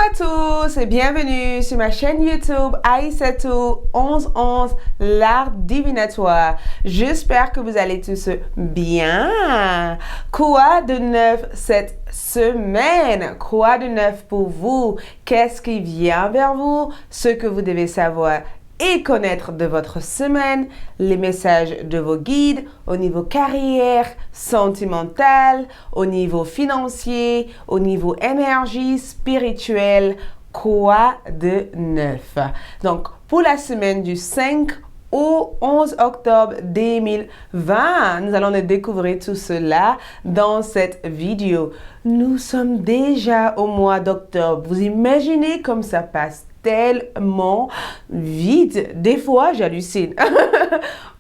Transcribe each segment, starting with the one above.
à tous et bienvenue sur ma chaîne YouTube Aïssatou 1111 l'art divinatoire. J'espère que vous allez tous bien. Quoi de neuf cette semaine? Quoi de neuf pour vous? Qu'est-ce qui vient vers vous? Ce que vous devez savoir et connaître de votre semaine, les messages de vos guides au niveau carrière, sentimental, au niveau financier, au niveau énergie, spirituelle, quoi de neuf. Donc, pour la semaine du 5 au 11 octobre 2020, nous allons découvrir tout cela dans cette vidéo. Nous sommes déjà au mois d'octobre. Vous imaginez comme ça passe tellement vite. Des fois, j'hallucine.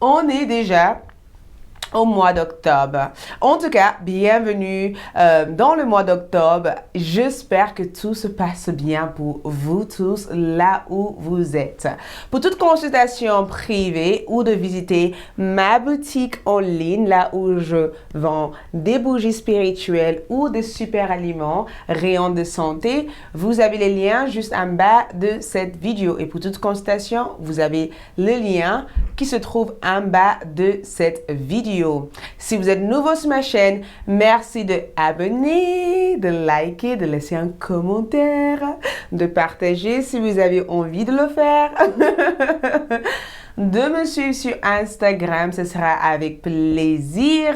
On est déjà au mois d'octobre. En tout cas, bienvenue dans le mois d'octobre. J'espère que tout se passe bien pour vous tous là où vous êtes. Pour toute consultation privée ou de visiter ma boutique en ligne, là où je vends des bougies spirituelles ou des super aliments, rayons de santé, vous avez les liens juste en bas de cette vidéo. Et pour toute consultation, vous avez le lien qui se trouve en bas de cette vidéo. Si vous êtes nouveau sur ma chaîne, merci de abonner, de liker, de laisser un commentaire, de partager si vous avez envie de le faire. De me suivre sur Instagram, ce sera avec plaisir.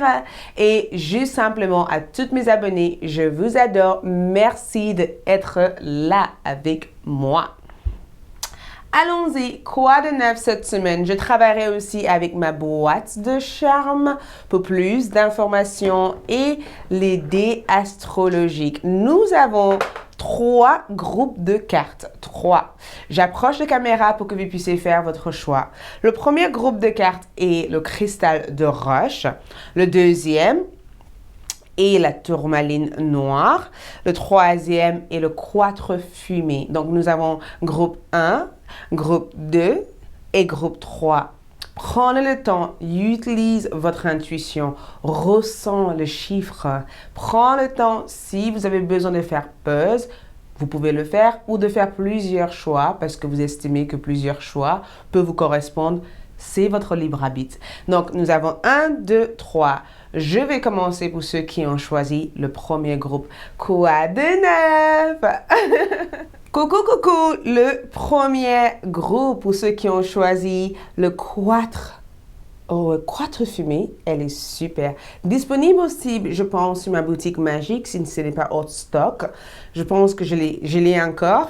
Et juste simplement à tous mes abonnés, je vous adore. Merci d'être là avec moi. Allons-y, quoi de neuf cette semaine? Je travaillerai aussi avec ma boîte de charme pour plus d'informations et les dés astrologiques. Nous avons 3 groupes de cartes. 3. J'approche la caméra pour que vous puissiez faire votre choix. Le premier groupe de cartes est le cristal de roche. Le deuxième et la tourmaline noire. Le troisième est le quartz fumé. Donc, nous avons groupe 1, groupe 2 et groupe 3. Prenez le temps, utilise votre intuition, ressens le chiffre. Prenez le temps, si vous avez besoin de faire pause, vous pouvez le faire ou de faire plusieurs choix parce que vous estimez que plusieurs choix peuvent vous correspondre. C'est votre libre arbitre. Donc, nous avons 1, 2, 3. Je vais commencer pour ceux qui ont choisi le premier groupe. Quoi de neuf? Coucou, coucou! Le premier groupe pour ceux qui ont choisi le quartz. Oh, quartz fumé, elle est super. Disponible aussi, je pense, sur ma boutique magique, si ce n'est pas hors stock. Je pense que je l'ai encore.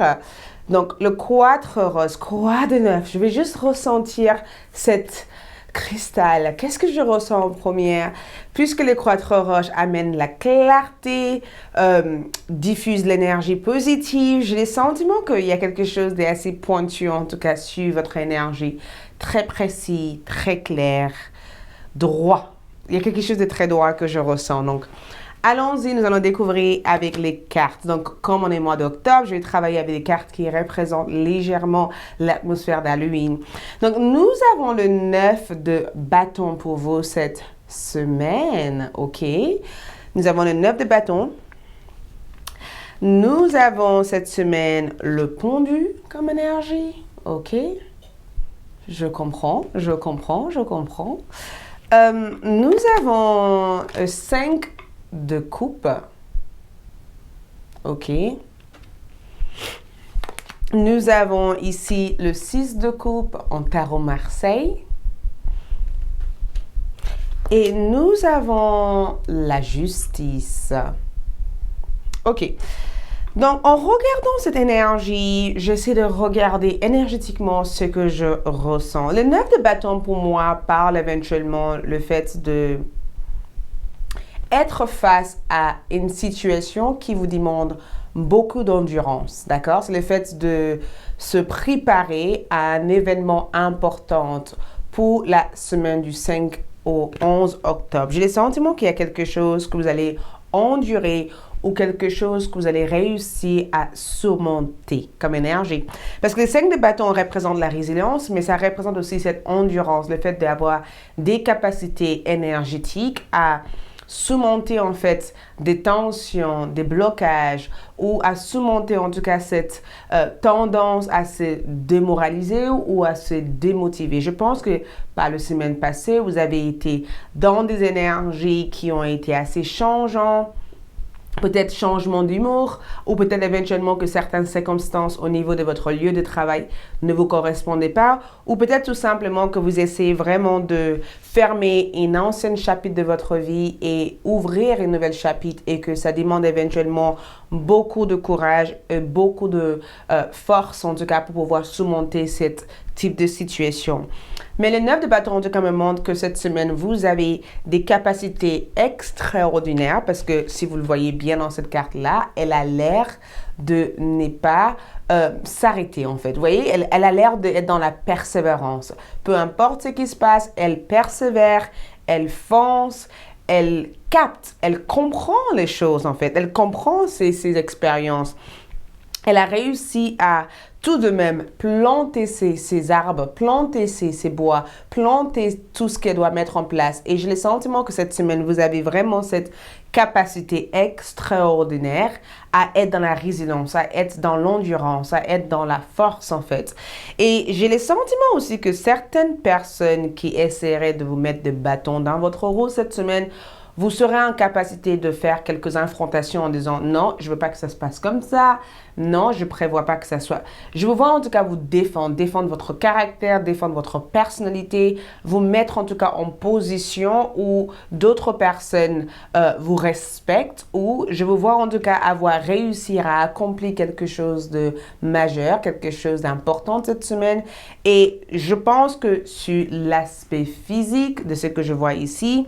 Donc, le quartz rose, quoi de neuf? Je vais juste ressentir cette cristal. Qu'est-ce que je ressens en première? Puisque le quartz roche amène la clarté, diffuse l'énergie positive, j'ai le sentiment qu'il y a quelque chose d'assez pointu, en tout cas, sur votre énergie. Très précis, très clair, droit. Il y a quelque chose de très droit que je ressens. Donc, allons-y, nous allons découvrir avec les cartes. Donc, comme on est mois d'octobre, je vais travailler avec des cartes qui représentent légèrement l'atmosphère d'Halloween. Donc, nous avons le 9 de bâton pour vous cette semaine, ok? Nous avons le 9 de bâton. Nous avons cette semaine le pendu comme énergie, ok? Je comprends, je comprends, je comprends. Nous avons 5 de coupe. OK. Nous avons ici le 6 de coupe en tarot Marseille. Et nous avons la justice. OK. Donc, en regardant cette énergie, j'essaie de regarder énergétiquement ce que je ressens. Le 9 de bâton, pour moi, parle éventuellement le fait de être face à une situation qui vous demande beaucoup d'endurance, d'accord? C'est le fait de se préparer à un événement important pour la semaine du 5 au 11 octobre. J'ai le sentiment qu'il y a quelque chose que vous allez endurer ou quelque chose que vous allez réussir à surmonter comme énergie. Parce que les 5 de bâton représentent la résilience, mais ça représente aussi cette endurance, le fait d'avoir des capacités énergétiques à surmonter en fait des tensions, des blocages ou à surmonter en tout cas cette tendance à se démoraliser ou à se démotiver. Je pense que par la semaine passée, vous avez été dans des énergies qui ont été assez changeantes. Peut-être changement d'humour ou peut-être éventuellement que certaines circonstances au niveau de votre lieu de travail ne vous correspondaient pas ou peut-être tout simplement que vous essayez vraiment de fermer un ancien chapitre de votre vie et ouvrir un nouvel chapitre et que ça demande éventuellement beaucoup de courage et beaucoup de force en tout cas pour pouvoir surmonter ce type de situation. Mais le 9 de bâton en tout cas me montre que cette semaine, vous avez des capacités extraordinaires parce que si vous le voyez bien dans cette carte-là, elle a l'air de ne pas s'arrêter en fait. Vous voyez, elle a l'air d'être dans la persévérance. Peu importe ce qui se passe, elle persévère, elle fonce, elle capte, elle comprend les choses en fait. Elle comprend ses expériences. Elle a réussi à tout de même planter ses arbres, planter ses bois, planter tout ce qu'elle doit mettre en place. Et j'ai le sentiment que cette semaine, vous avez vraiment cette capacité extraordinaire à être dans la résilience, à être dans l'endurance, à être dans la force en fait. Et j'ai le sentiment aussi que certaines personnes qui essaieraient de vous mettre des bâtons dans votre roue cette semaine, vous serez en capacité de faire quelques affrontations en disant non, je veux pas que ça se passe comme ça. Non, je prévois pas que ça soit. Je vous vois en tout cas vous défendre votre caractère, défendre votre personnalité, vous mettre en tout cas en position où d'autres personnes vous respectent ou je vous vois en tout cas avoir réussi à accomplir quelque chose de majeur, quelque chose d'important cette semaine. Et je pense que sur l'aspect physique de ce que je vois ici,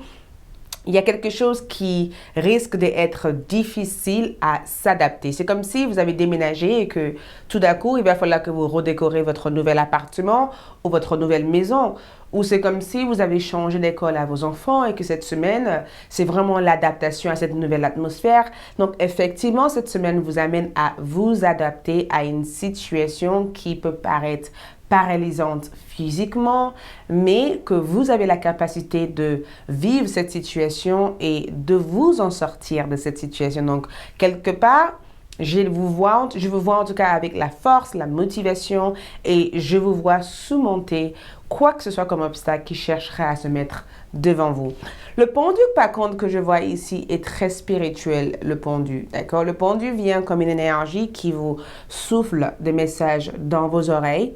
il y a quelque chose qui risque d'être difficile à s'adapter. C'est comme si vous avez déménagé et que tout d'un coup, il va falloir que vous redécorez votre nouvel appartement ou votre nouvelle maison. Ou c'est comme si vous avez changé d'école à vos enfants et que cette semaine, c'est vraiment l'adaptation à cette nouvelle atmosphère. Donc, effectivement, cette semaine vous amène à vous adapter à une situation qui peut paraître paralysante physiquement, mais que vous avez la capacité de vivre cette situation et de vous en sortir de cette situation. Donc, quelque part, je vous vois en tout cas avec la force, la motivation et je vous vois surmonter quoi que ce soit comme obstacle qui chercherait à se mettre devant vous. Le pendu, par contre, que je vois ici est très spirituel, le pendu, d'accord? Le pendu vient comme une énergie qui vous souffle des messages dans vos oreilles.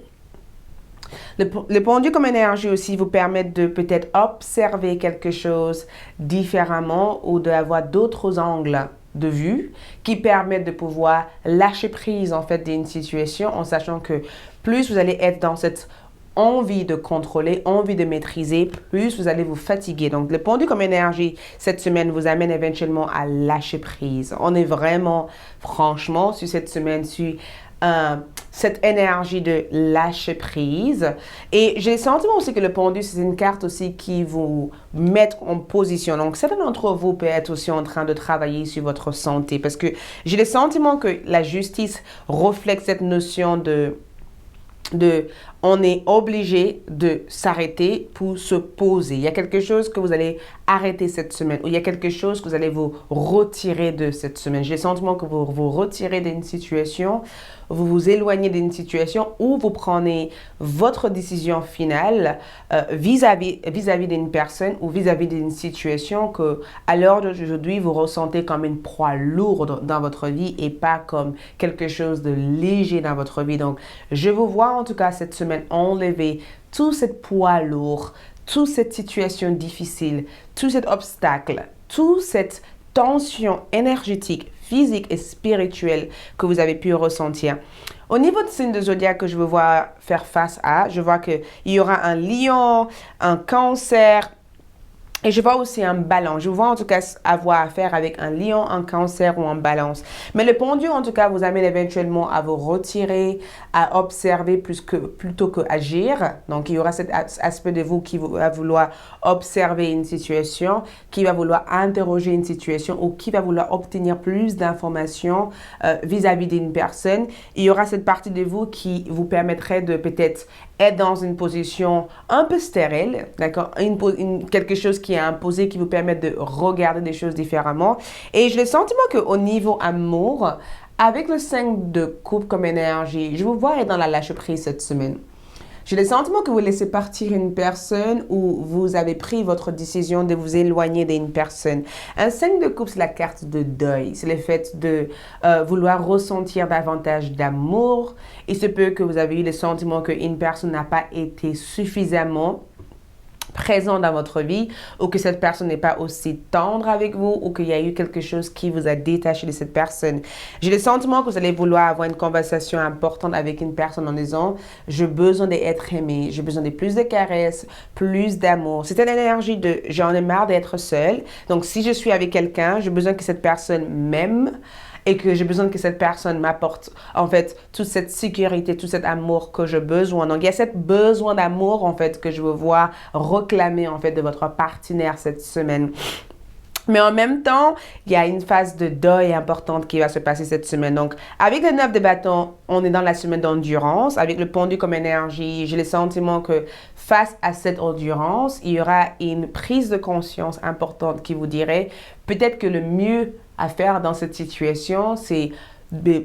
Le pendu comme énergie aussi vous permet de peut-être observer quelque chose différemment ou d'avoir d'autres angles de vue qui permettent de pouvoir lâcher prise en fait d'une situation en sachant que plus vous allez être dans cette envie de contrôler, envie de maîtriser, plus vous allez vous fatiguer. Donc, le pendu comme énergie, cette semaine, vous amène éventuellement à lâcher prise. On est vraiment, franchement, sur cette semaine, sur cette énergie de lâcher prise. Et j'ai le sentiment aussi que le pendu, c'est une carte aussi qui vous met en position. Donc, certains d'entre vous peut être aussi en train de travailler sur votre santé parce que j'ai le sentiment que la justice reflète cette notion de on est obligé de s'arrêter pour se poser. Il y a quelque chose que vous allez arrêter cette semaine ou il y a quelque chose que vous allez vous retirer de cette semaine. J'ai le sentiment que vous vous retirez d'une situation, vous vous éloignez d'une situation ou vous prenez votre décision finale vis-à-vis d'une personne ou vis-à-vis d'une situation que à l'heure d'aujourd'hui vous ressentez comme une proie lourde dans votre vie et pas comme quelque chose de léger dans votre vie. Donc, je vous vois en tout cas cette semaine enlever tout ce poids lourd, toute cette situation difficile, tout cet obstacle, toute cette tension énergétique, physique et spirituelle que vous avez pu ressentir. Au niveau de signe de zodiaque que je veux voir faire face à, je vois qu'il y aura un lion, un cancer, et je vois aussi un balance. Je vois en tout cas avoir affaire avec un lion, un cancer ou un balance. Mais le pendu en tout cas vous amène éventuellement à vous retirer, à observer plutôt que agir. Donc il y aura cet aspect de vous qui va vouloir observer une situation, qui va vouloir interroger une situation ou qui va vouloir obtenir plus d'informations vis-à-vis d'une personne. Il y aura cette partie de vous qui vous permettrait de peut-être être dans une position un peu stérile, d'accord? Quelque chose qui qui est imposé, qui vous permettent de regarder des choses différemment. Et j'ai le sentiment qu'au niveau amour, avec le 5 de coupe comme énergie, je vous vois être dans la lâche prise cette semaine. J'ai le sentiment que vous laissez partir une personne ou vous avez pris votre décision de vous éloigner d'une personne. Un 5 de coupe, c'est la carte de deuil. C'est le fait de vouloir ressentir davantage d'amour. Il se peut que vous avez eu le sentiment qu'une personne n'a pas été suffisamment présent dans votre vie ou que cette personne n'est pas aussi tendre avec vous ou qu'il y a eu quelque chose qui vous a détaché de cette personne. J'ai le sentiment que vous allez vouloir avoir une conversation importante avec une personne en disant « j'ai besoin d'être aimé, j'ai besoin de plus de caresses, plus d'amour ». C'est une énergie de « j'en ai marre d'être seule ». Donc, si je suis avec quelqu'un, j'ai besoin que cette personne m'aime et que j'ai besoin que cette personne m'apporte, en fait, toute cette sécurité, tout cet amour que j'ai besoin. Donc, il y a ce besoin d'amour, en fait, que je veux voir réclamer, en fait, de votre partenaire cette semaine. Mais en même temps, il y a une phase de deuil importante qui va se passer cette semaine. Donc, avec le 9 de bâton, on est dans la semaine d'endurance. Avec le pendu comme énergie, j'ai le sentiment que face à cette endurance, il y aura une prise de conscience importante qui vous dirait peut-être que le mieux à faire dans cette situation, c'est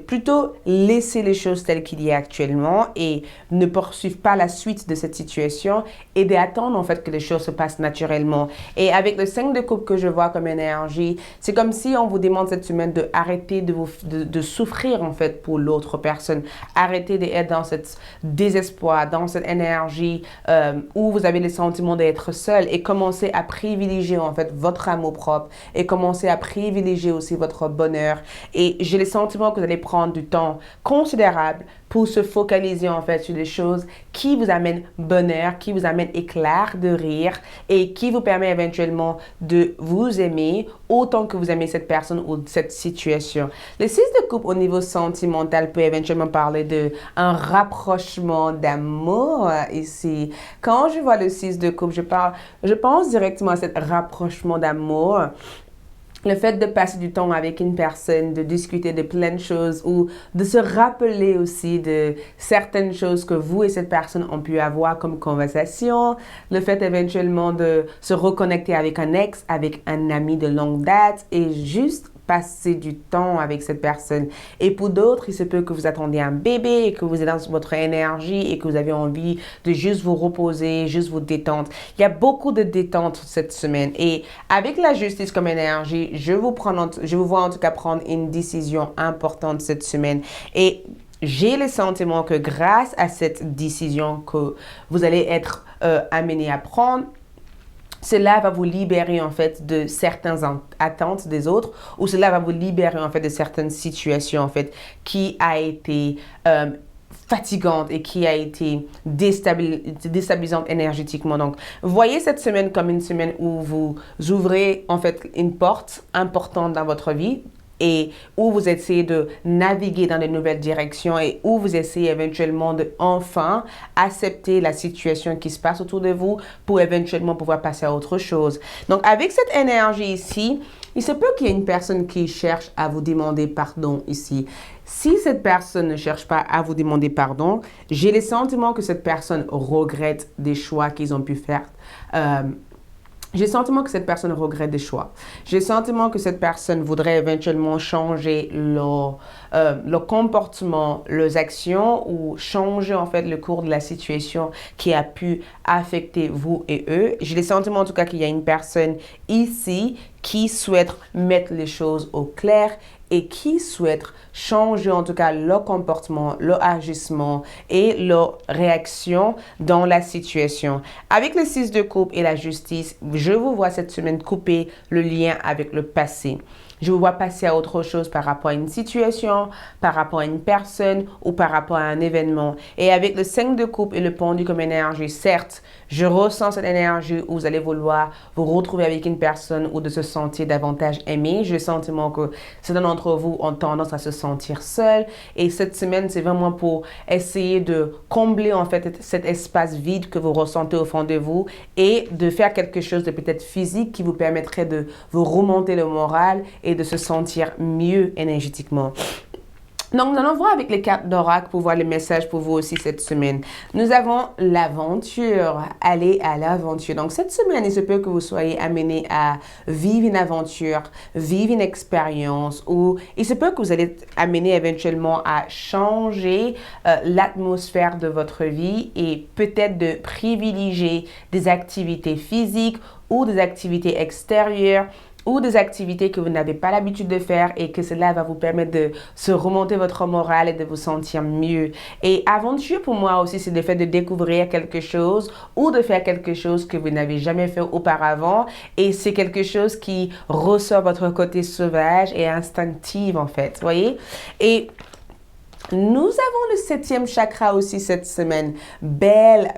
plutôt laisser les choses telles qu'il y est actuellement et ne poursuivre pas la suite de cette situation et d'attendre en fait que les choses se passent naturellement. Et avec le 5 de coupe que je vois comme énergie, c'est comme si on vous demande cette semaine de arrêter de souffrir en fait pour l'autre personne. Arrêtez d'être dans cet désespoir, dans cette énergie où vous avez le sentiment d'être seul et commencer à privilégier en fait votre amour propre et commencer à privilégier aussi votre bonheur. Et j'ai le sentiment que vous allez prendre du temps considérable pour se focaliser en fait sur des choses qui vous amènent bonheur, qui vous amènent éclat de rire et qui vous permet éventuellement de vous aimer autant que vous aimez cette personne ou cette situation. Le 6 de coupe au niveau sentimental peut éventuellement parler d'un rapprochement d'amour ici. Quand je vois le 6 de coupe, je pense directement à ce rapprochement d'amour. Le fait de passer du temps avec une personne, de discuter de plein de choses ou de se rappeler aussi de certaines choses que vous et cette personne ont pu avoir comme conversation. Le fait éventuellement de se reconnecter avec un ex, avec un ami de longue date et juste passer du temps avec cette personne. Et pour d'autres, il se peut que vous attendiez un bébé et que vous êtes dans votre énergie et que vous avez envie de juste vous reposer, juste vous détendre. Il y a beaucoup de détente cette semaine. Et avec la justice comme énergie, je vous vois en tout cas prendre une décision importante cette semaine. Et j'ai le sentiment que grâce à cette décision que vous allez être amené à prendre, cela va vous libérer en fait de certaines attentes des autres ou cela va vous libérer en fait de certaines situations en fait qui a été fatigante et qui a été déstabilisante énergétiquement. Donc, voyez cette semaine comme une semaine où vous ouvrez en fait une porte importante dans votre vie et où vous essayez de naviguer dans de nouvelles directions et où vous essayez éventuellement de enfin accepter la situation qui se passe autour de vous pour éventuellement pouvoir passer à autre chose. Donc, avec cette énergie ici, il se peut qu'il y ait une personne qui cherche à vous demander pardon ici. Si cette personne ne cherche pas à vous demander pardon, j'ai le sentiment que cette personne regrette des choix qu'ils ont pu faire. J'ai le sentiment que cette personne regrette des choix. J'ai le sentiment que cette personne voudrait éventuellement changer leur comportement, leurs actions ou changer en fait le cours de la situation qui a pu affecter vous et eux. J'ai le sentiment en tout cas qu'il y a une personne ici qui souhaite mettre les choses au clair et qui souhaitent changer en tout cas leur comportement, leur agissement et leur réaction dans la situation. Avec le 6 de coupe et la justice, je vous vois cette semaine couper le lien avec le passé. Je vous vois passer à autre chose par rapport à une situation, par rapport à une personne ou par rapport à un événement. Et avec le 5 de coupe et le pendu comme énergie, certes, je ressens cette énergie où vous allez vouloir vous retrouver avec une personne ou de se sentir davantage aimé. J'ai le sentiment que certains d'entre vous ont tendance à se sentir seuls. Et cette semaine, c'est vraiment pour essayer de combler en fait cet espace vide que vous ressentez au fond de vous et de faire quelque chose de peut-être physique qui vous permettrait de vous remonter le moral et de se sentir mieux énergétiquement. Donc, nous allons voir avec les cartes d'oracle pour voir les messages pour vous aussi cette semaine. Nous avons l'aventure, aller à l'aventure. Donc, cette semaine, il se peut que vous soyez amené à vivre une aventure, vivre une expérience, ou il se peut que vous allez être amené éventuellement à changer l'atmosphère de votre vie et peut-être de privilégier des activités physiques ou des activités extérieures ou des activités que vous n'avez pas l'habitude de faire et que cela va vous permettre de se remonter votre morale et de vous sentir mieux. Et aventure pour moi aussi, c'est le fait de découvrir quelque chose ou de faire quelque chose que vous n'avez jamais fait auparavant et c'est quelque chose qui ressort votre côté sauvage et instinctif en fait, voyez? Et nous avons le 7e chakra aussi cette semaine. Belle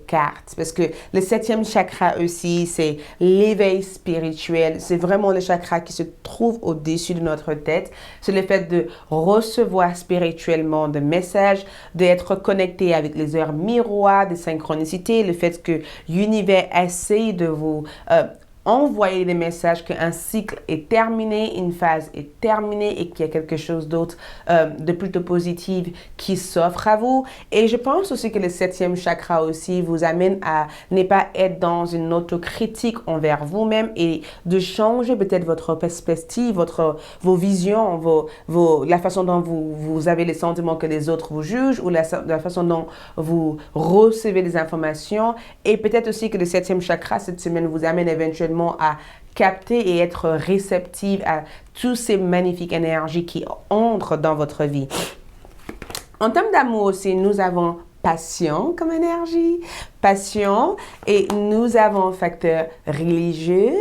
carte. Parce que le 7e chakra aussi, c'est l'éveil spirituel. C'est vraiment le chakra qui se trouve au-dessus de notre tête. C'est le fait de recevoir spirituellement des messages, d'être connecté avec les heures miroirs, des synchronicités, le fait que l'univers essaye de vous envoyer des messages qu'un cycle est terminé, une phase est terminée et qu'il y a quelque chose d'autre de plutôt positif qui s'offre à vous. Et je pense aussi que le 7e chakra aussi vous amène à ne pas être dans une autocritique envers vous-même et de changer peut-être votre perspective, vos visions, la façon dont vous avez les sentiments que les autres vous jugent ou la façon dont vous recevez des informations. Et peut-être aussi que le 7e chakra cette semaine vous amène éventuellement à capter et être réceptive à toutes ces magnifiques énergies qui entrent dans votre vie. En termes d'amour aussi, nous avons passion comme énergie, passion, et nous avons facteur religieuse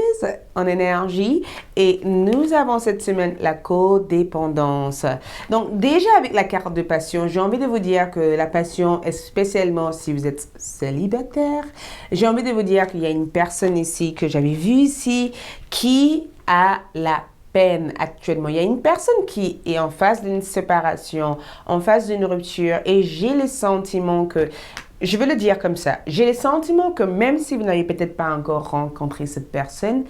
en énergie, et nous avons cette semaine la codépendance. Donc déjà avec la carte de passion, j'ai envie de vous dire que la passion, spécialement si vous êtes célibataire, j'ai envie de vous dire qu'il y a une personne ici que j'avais vue ici qui a la peine actuellement. Il y a une personne qui est en face d'une séparation, en face d'une rupture et j'ai le sentiment que, je vais le dire comme ça, j'ai le sentiment que même si vous n'avez peut-être pas encore rencontré cette personne,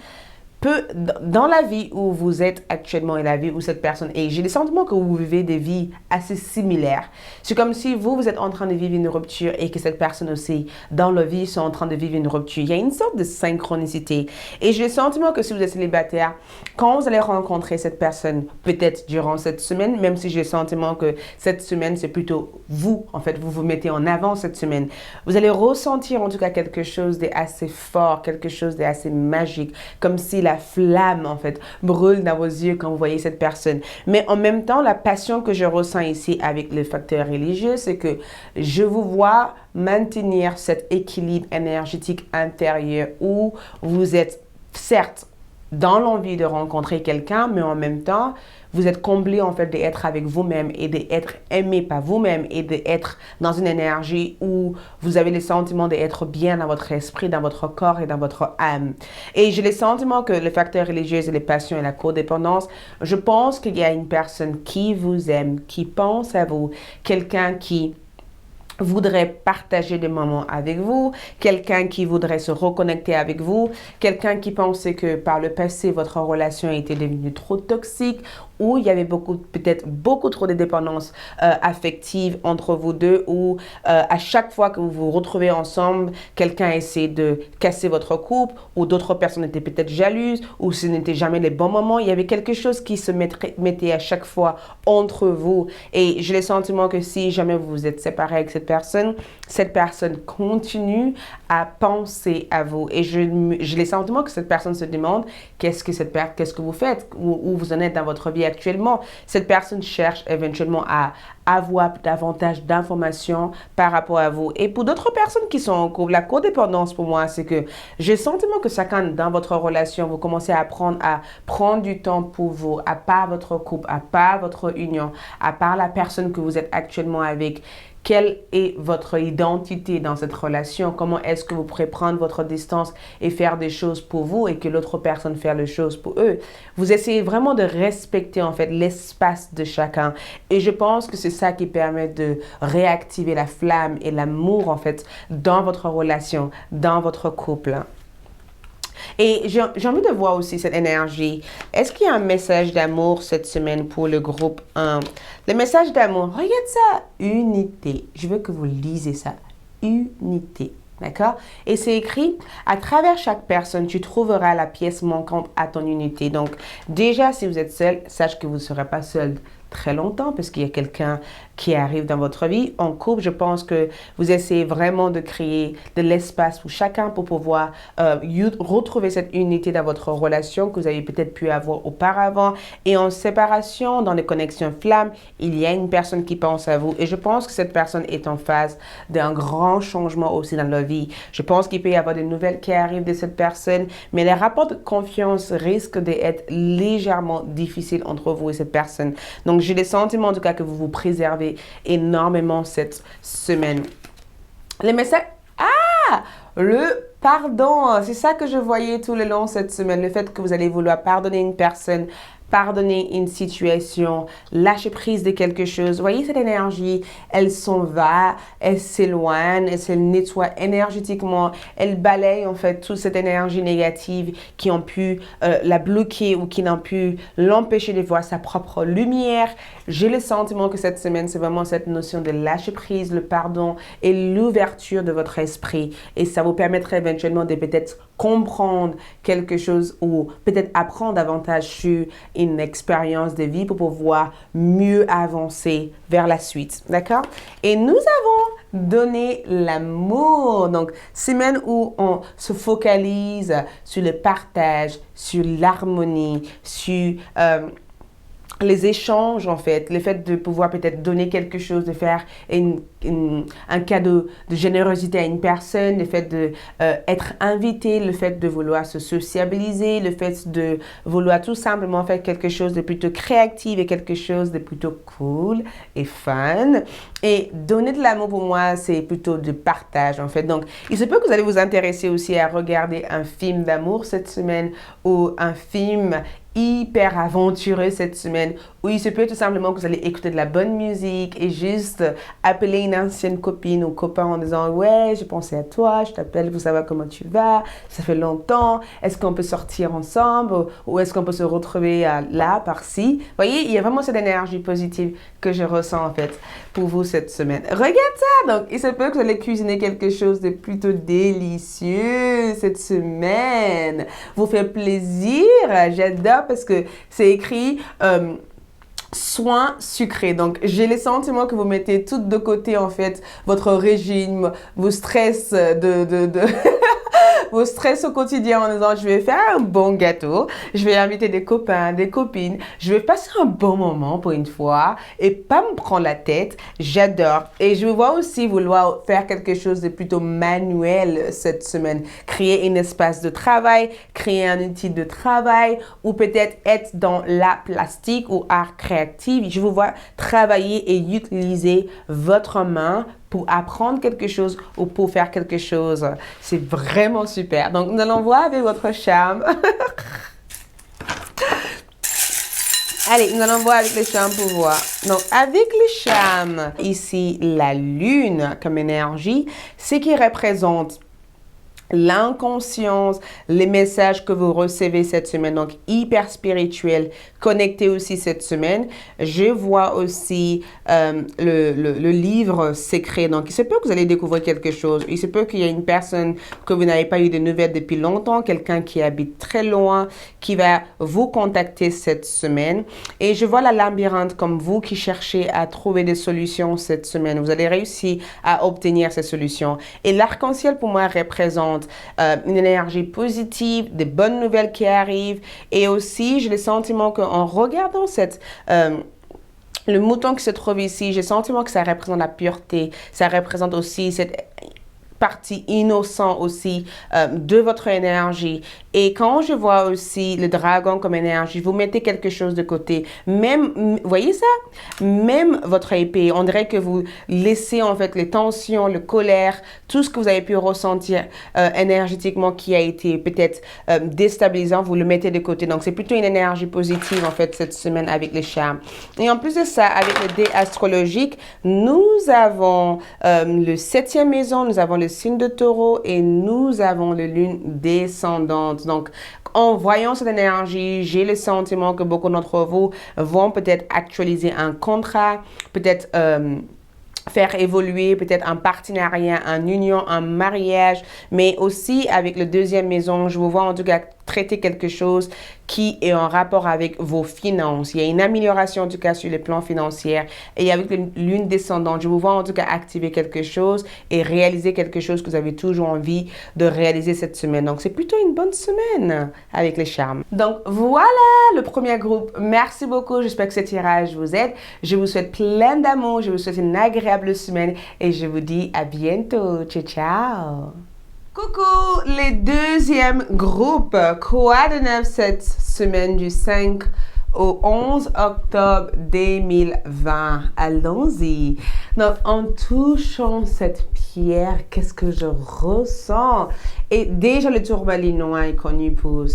dans la vie où vous êtes actuellement et la vie où cette personne est, j'ai le sentiment que vous vivez des vies assez similaires. C'est comme si vous êtes en train de vivre une rupture et que cette personne aussi, dans leur vie, sont en train de vivre une rupture. Il y a une sorte de synchronicité. Et j'ai le sentiment que si vous êtes célibataire, quand vous allez rencontrer cette personne, peut-être durant cette semaine, même si j'ai le sentiment que cette semaine, c'est plutôt vous, en fait, vous vous mettez en avant cette semaine, vous allez ressentir en tout cas quelque chose d'assez fort, quelque chose d'assez magique, comme si la flamme, en fait, brûle dans vos yeux quand vous voyez cette personne. Mais en même temps, la passion que je ressens ici avec le facteur religieux, c'est que je vous vois maintenir cet équilibre énergétique intérieur où vous êtes, certes, dans l'envie de rencontrer quelqu'un, mais en même temps, vous êtes comblé en fait d'être avec vous-même et d'être aimé par vous-même et d'être dans une énergie où vous avez le sentiment d'être bien dans votre esprit, dans votre corps et dans votre âme. Et j'ai le sentiment que le facteur religieux et les passions et la codépendance, je pense qu'il y a une personne qui vous aime, qui pense à vous, quelqu'un qui voudrait partager des moments avec vous, quelqu'un qui voudrait se reconnecter avec vous, quelqu'un qui pensait que par le passé, votre relation était devenue trop toxique ou il y avait peut-être beaucoup trop de dépendance affective entre vous deux ou à chaque fois que vous vous retrouvez ensemble, quelqu'un essaie de casser votre couple ou d'autres personnes étaient peut-être jalouses ou ce n'était jamais les bons moments. Il y avait quelque chose qui se mettait à chaque fois entre vous et j'ai le sentiment que si jamais vous vous êtes séparé avec cette personne continue à penser à vous. Et j'ai le sentiment que cette personne se demande qu'est-ce que vous faites, où vous en êtes dans votre vie actuellement. Cette personne cherche éventuellement à avoir davantage d'informations par rapport à vous. Et pour d'autres personnes qui sont en couple, la codépendance pour moi, c'est que j'ai le sentiment que chacun dans votre relation, vous commencez à apprendre à prendre du temps pour vous, à part votre couple, à part votre union, à part la personne que vous êtes actuellement avec. Quelle est votre identité dans cette relation? Comment est-ce que vous pourrez prendre votre distance et faire des choses pour vous et que l'autre personne faire les choses pour eux? Vous essayez vraiment de respecter en fait l'espace de chacun. Et je pense que c'est ça qui permet de réactiver la flamme et l'amour en fait dans votre relation, dans votre couple. Et j'ai envie de voir aussi cette énergie. Est-ce qu'il y a un message d'amour cette semaine pour le groupe 1? Le message d'amour, regarde ça, unité. Je veux que vous lisez ça, unité. D'accord? Et c'est écrit, à travers chaque personne, tu trouveras la pièce manquante à ton unité. Donc, déjà, si vous êtes seul, sache que vous ne serez pas seul très longtemps parce qu'il y a quelqu'un qui arrive dans votre vie. En couple, je pense que vous essayez vraiment de créer de l'espace pour chacun pour pouvoir retrouver cette unité dans votre relation que vous avez peut-être pu avoir auparavant. Et en séparation, dans les connexions flammes, il y a une personne qui pense à vous. Et je pense que cette personne est en phase d'un grand changement aussi dans leur vie. Je pense qu'il peut y avoir des nouvelles qui arrivent de cette personne, mais les rapports de confiance risquent d'être légèrement difficiles entre vous et cette personne. Donc, j'ai le sentiment en tout cas que vous vous préservez énormément cette semaine. Les messages... Ah! Le pardon, c'est ça que je voyais tout le long cette semaine. Le fait que vous allez vouloir pardonner une personne, pardonner une situation, lâcher prise de quelque chose. Vous voyez cette énergie, elle s'en va, elle s'éloigne, elle se nettoie énergétiquement, elle balaye en fait toute cette énergie négative qui ont pu la bloquer ou qui n'ont pu l'empêcher de voir sa propre lumière. J'ai le sentiment que cette semaine, c'est vraiment cette notion de lâcher prise, le pardon et l'ouverture de votre esprit. Et ça vous permettrait éventuellement de peut-être comprendre quelque chose ou peut-être apprendre davantage sur une expérience de vie pour pouvoir mieux avancer vers la suite. D'accord? Et nous avons donné l'amour. Donc, semaine où on se focalise sur le partage, sur l'harmonie, sur les échanges en fait, le fait de pouvoir peut-être donner quelque chose, de faire un cadeau de générosité à une personne, le fait de être invité, le fait de vouloir se sociabiliser, le fait de vouloir tout simplement faire quelque chose de plutôt créatif et quelque chose de plutôt cool et fun. Et donner de l'amour pour moi, c'est plutôt de partage en fait. Donc, il se peut que vous allez vous intéresser aussi à regarder un film d'amour cette semaine ou un film hyper aventureux cette semaine, où il se peut tout simplement que vous allez écouter de la bonne musique et juste appeler une ancienne copine ou copain en disant « Ouais, j'ai pensé à toi, je t'appelle pour savoir comment tu vas, ça fait longtemps, est-ce qu'on peut sortir ensemble ou est-ce qu'on peut se retrouver là, par-ci ?» Vous voyez, il y a vraiment cette énergie positive que je ressens en fait pour vous cette semaine. Regarde ça! Donc, il se peut que vous allez cuisiner quelque chose de plutôt délicieux cette semaine. Vous fait plaisir, j'adore parce que c'est écrit soins sucrés. Donc, j'ai le sentiment que vous mettez tout de côté, en fait, votre régime, vos stress vos stress au quotidien en disant, je vais faire un bon gâteau, je vais inviter des copains, des copines, je vais passer un bon moment pour une fois et pas me prendre la tête. J'adore. Et je vois aussi vouloir faire quelque chose de plutôt manuel cette semaine. Créer un espace de travail, créer un outil de travail ou peut-être être dans la plastique ou art créatif. Je vous vois travailler et utiliser votre main pour apprendre quelque chose ou pour faire quelque chose. C'est vraiment super. Donc, nous allons voir avec votre charme. Allez, nous allons voir avec les charmes pour voir. Donc, avec les charmes, ici, la lune comme énergie, ce qui représente l'inconscience, les messages que vous recevez cette semaine, donc hyper spirituel, connecté aussi cette semaine. Je vois aussi le livre secret. Donc, il se peut que vous allez découvrir quelque chose. Il se peut qu'il y ait une personne que vous n'avez pas eu de nouvelles depuis longtemps, quelqu'un qui habite très loin, qui va vous contacter cette semaine. Et je vois la labyrinthe comme vous qui cherchez à trouver des solutions cette semaine. Vous allez réussir à obtenir ces solutions. Et l'arc-en-ciel, pour moi, représente une énergie positive, des bonnes nouvelles qui arrivent. Et aussi, j'ai le sentiment qu'en regardant le mouton qui se trouve ici, j'ai le sentiment que ça représente la pureté. Ça représente aussi cette partie innocente aussi de votre énergie. Et quand je vois aussi le dragon comme énergie, vous mettez quelque chose de côté. Même, voyez ça? Même votre épée, on dirait que vous laissez en fait les tensions, le colère, tout ce que vous avez pu ressentir énergétiquement qui a été peut-être déstabilisant, vous le mettez de côté. Donc, c'est plutôt une énergie positive en fait cette semaine avec les charmes. Et en plus de ça, avec le dé astrologique, nous avons le 7e maison, nous avons le signe de taureau et nous avons le lune descendante. Donc, en voyant cette énergie, j'ai le sentiment que beaucoup d'entre vous vont peut-être actualiser un contrat, peut-être faire évoluer peut-être un partenariat, une union, un mariage, mais aussi avec le deuxième maison, je vous vois en tout cas traiter quelque chose qui est en rapport avec vos finances. Il y a une amélioration en tout cas sur le plan financier et avec une lune descendante, je vous vois en tout cas activer quelque chose et réaliser quelque chose que vous avez toujours envie de réaliser cette semaine. Donc, c'est plutôt une bonne semaine avec les charmes. Donc, voilà le premier groupe. Merci beaucoup. J'espère que ce tirage vous aide. Je vous souhaite plein d'amour. Je vous souhaite une agréable semaine et je vous dis à bientôt. Ciao, ciao. Coucou les deuxièmes groupes. Quoi de neuf cette semaine du 5 au 11 octobre 2020? Allons-y. Donc, en touchant cette pierre, qu'est-ce que je ressens? Et déjà, le tourmaline noir est connu pour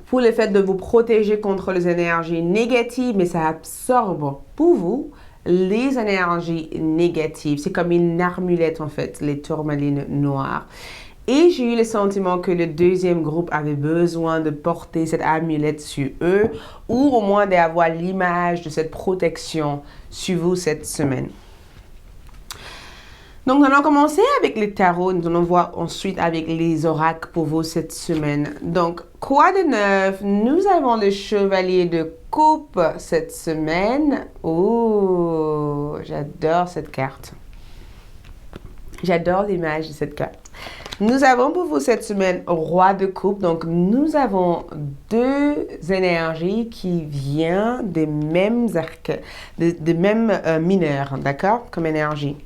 pour le fait de vous protéger contre les énergies négatives, mais ça absorbe pour vous les énergies négatives. C'est comme une armulette en fait, les tourmalines noires. Et j'ai eu le sentiment que le deuxième groupe avait besoin de porter cette amulette sur eux ou au moins d'avoir l'image de cette protection sur vous cette semaine. Donc, nous allons commencer avec les tarots. Nous allons voir ensuite avec les oracles pour vous cette semaine. Donc, quoi de neuf? Nous avons le chevalier de coupe cette semaine. Oh, j'adore cette carte. J'adore l'image de cette carte. Nous avons pour vous cette semaine roi de coupe. Donc, nous avons deux énergies qui viennent des mêmes arcs, des mêmes mineurs, d'accord, comme énergie.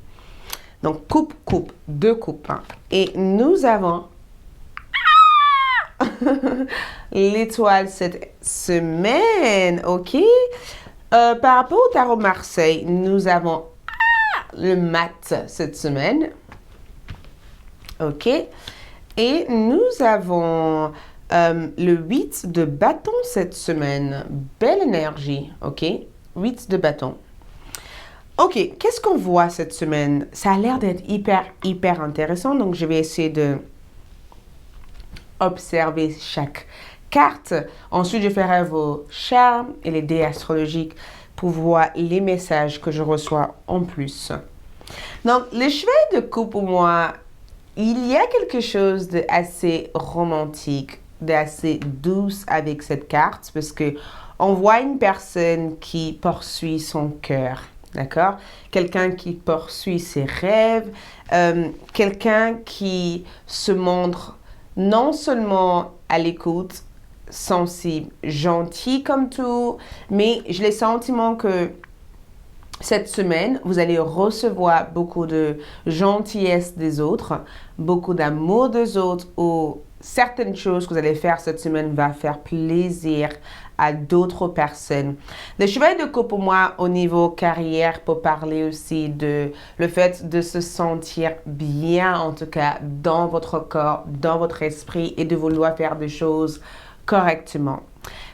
Donc, coupe, coupe, deux coupes. Hein. Et nous avons l'étoile cette semaine, ok? Par rapport au tarot Marseille, nous avons le mat cette semaine, ok? Et nous avons le 8 de bâton cette semaine. Belle énergie, ok? 8 de bâton. Ok, qu'est-ce qu'on voit cette semaine? Ça a l'air d'être hyper intéressant. Donc, je vais essayer de observer chaque carte. Ensuite, je ferai vos charmes et les dés astrologiques pour voir les messages que je reçois en plus. Donc, le chevalier de coupe pour moi, il y a quelque chose d'assez romantique, d'assez douce avec cette carte parce que on voit une personne qui poursuit son cœur. D'accord? Quelqu'un qui poursuit ses rêves, quelqu'un qui se montre non seulement à l'écoute, sensible, gentil comme tout, mais j'ai le sentiment que cette semaine, vous allez recevoir beaucoup de gentillesse des autres, beaucoup d'amour des autres ou certaines choses que vous allez faire cette semaine va faire plaisir à d'autres personnes. Le chevalier de coupe pour moi au niveau carrière peut parler aussi de le fait de se sentir bien en tout cas dans votre corps, dans votre esprit et de vouloir faire des choses correctement.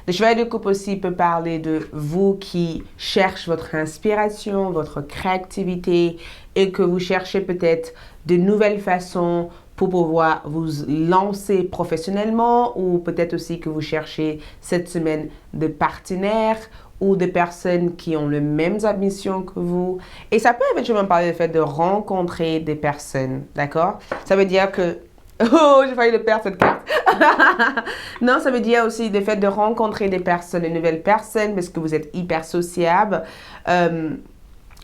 Le chevalier de coupe aussi peut parler de vous qui cherchez votre inspiration, votre créativité et que vous cherchez peut-être de nouvelles façons pour pouvoir vous lancer professionnellement ou peut-être aussi que vous cherchez cette semaine des partenaires ou des personnes qui ont les mêmes ambitions que vous. Et ça peut éventuellement parler du fait de rencontrer des personnes, d'accord? Ça veut dire que... Oh, j'ai failli le perdre cette carte. Non, ça veut dire aussi le fait de rencontrer des personnes, de nouvelles personnes, parce que vous êtes hyper sociable.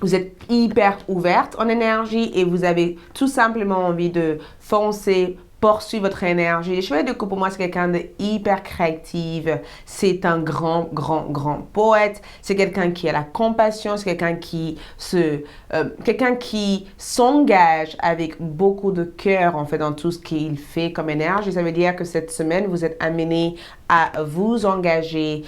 Vous êtes hyper ouverte en énergie et vous avez tout simplement envie de foncer, poursuivre votre énergie. Le chevalier de coupe, pour moi, c'est quelqu'un de hyper créatif. C'est un grand poète. C'est quelqu'un qui a la compassion. C'est quelqu'un qui s'engage avec beaucoup de cœur, en fait, dans tout ce qu'il fait comme énergie. Ça veut dire que cette semaine, vous êtes amené à vous engager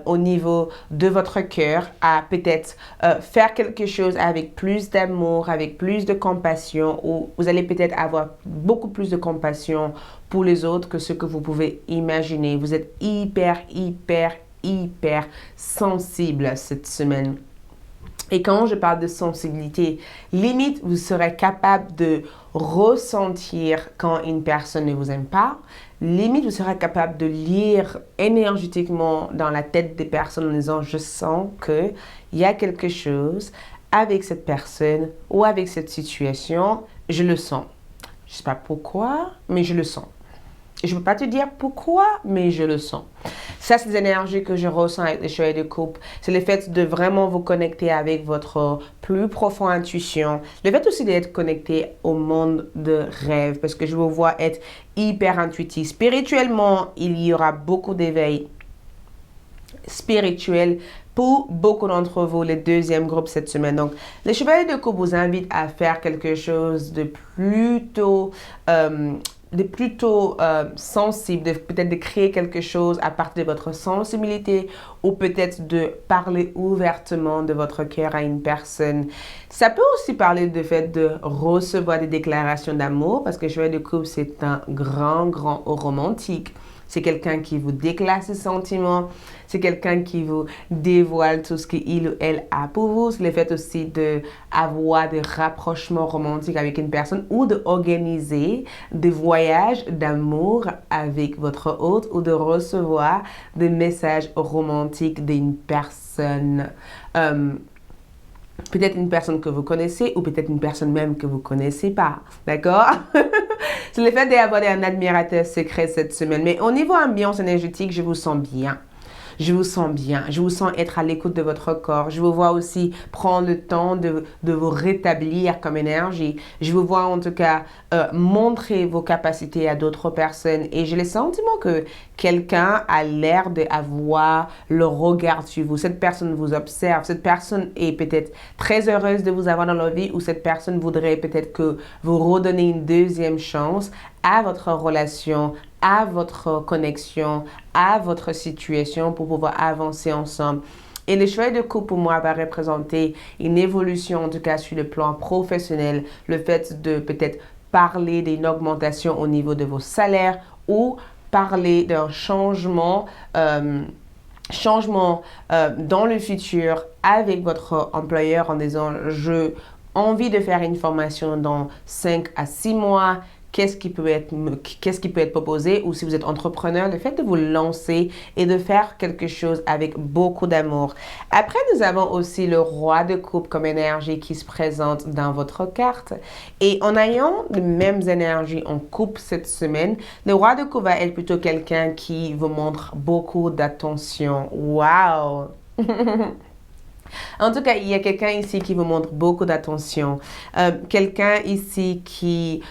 au niveau de votre cœur, à peut-être faire quelque chose avec plus d'amour, avec plus de compassion, ou vous allez peut-être avoir beaucoup plus de compassion pour les autres que ce que vous pouvez imaginer. Vous êtes hyper sensible cette semaine. Et quand je parle de sensibilité, limite, vous serez capable de ressentir quand une personne ne vous aime pas. Limite, vous serez capable de lire énergétiquement dans la tête des personnes en disant « je sens qu'il y a quelque chose avec cette personne ou avec cette situation, je le sens. » Je ne sais pas pourquoi, mais je le sens. Je ne peux pas te dire pourquoi, mais je le sens. Ça, c'est des énergies que je ressens avec les chevaliers de coupe. C'est le fait de vraiment vous connecter avec votre plus profonde intuition. Le fait aussi d'être connecté au monde de rêve, parce que je vous vois être hyper intuitif. Spirituellement, il y aura beaucoup d'éveil spirituel pour beaucoup d'entre vous, le deuxième groupe cette semaine. Donc, les chevaliers de coupe vous invitent à faire quelque chose de plutôt sensible, peut-être de créer quelque chose à partir de votre sensibilité ou peut-être de parler ouvertement de votre cœur à une personne. Ça peut aussi parler du fait de recevoir des déclarations d'amour parce que le chevalier de coupe, c'est un grand romantique. C'est quelqu'un qui vous déclare ses sentiments. C'est quelqu'un qui vous dévoile tout ce qu'il ou elle a pour vous. C'est le fait aussi d'avoir des rapprochements romantiques avec une personne ou d'organiser des voyages d'amour avec votre hôte ou de recevoir des messages romantiques d'une personne. Peut-être une personne que vous connaissez ou peut-être une personne même que vous ne connaissez pas. D'accord? C'est le fait d'avoir un admirateur secret cette semaine. Mais au niveau ambiance énergétique, je vous sens bien. Je vous sens bien. Je vous sens être à l'écoute de votre corps. Je vous vois aussi prendre le temps de vous rétablir comme énergie. Je vous vois en tout cas montrer vos capacités à d'autres personnes. Et j'ai le sentiment que quelqu'un a l'air d'avoir le regard sur vous. Cette personne vous observe. Cette personne est peut-être très heureuse de vous avoir dans leur vie ou cette personne voudrait peut-être que vous redonnez une deuxième chance à votre relation, à votre connexion, à votre situation pour pouvoir avancer ensemble. Et le chevalier de coupe pour moi va représenter une évolution, en tout cas sur le plan professionnel, le fait de peut-être parler d'une augmentation au niveau de vos salaires ou parler d'un changement dans le futur avec votre employeur en disant « j'ai envie de faire une formation dans 5 à 6 mois ». Qu'est-ce qui peut être proposé ou si vous êtes entrepreneur, le fait de vous lancer et de faire quelque chose avec beaucoup d'amour. Après, nous avons aussi le roi de coupe comme énergie qui se présente dans votre carte. Et en ayant les mêmes énergies en coupe cette semaine, le roi de coupe va être plutôt quelqu'un qui vous montre beaucoup d'attention. Wow! En tout cas, il y a quelqu'un ici qui vous montre beaucoup d'attention. Quelqu'un ici qui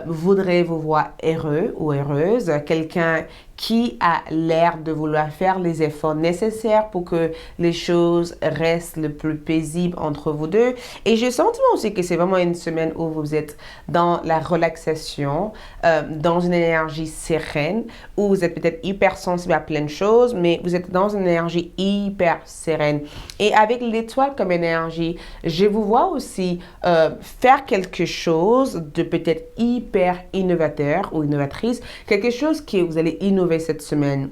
voudrait vous voir heureux ou heureuse. Quelqu'un qui a l'air de vouloir faire les efforts nécessaires pour que les choses restent le plus paisibles entre vous deux. Et j'ai le sentiment aussi que c'est vraiment une semaine où vous êtes dans la relaxation, dans une énergie sereine, où vous êtes peut-être hyper sensible à plein de choses, mais vous êtes dans une énergie hyper sereine. Et avec l'étoile comme énergie, je vous vois aussi faire quelque chose de peut-être hyper innovateur ou innovatrice, quelque chose que vous allez innover cette semaine.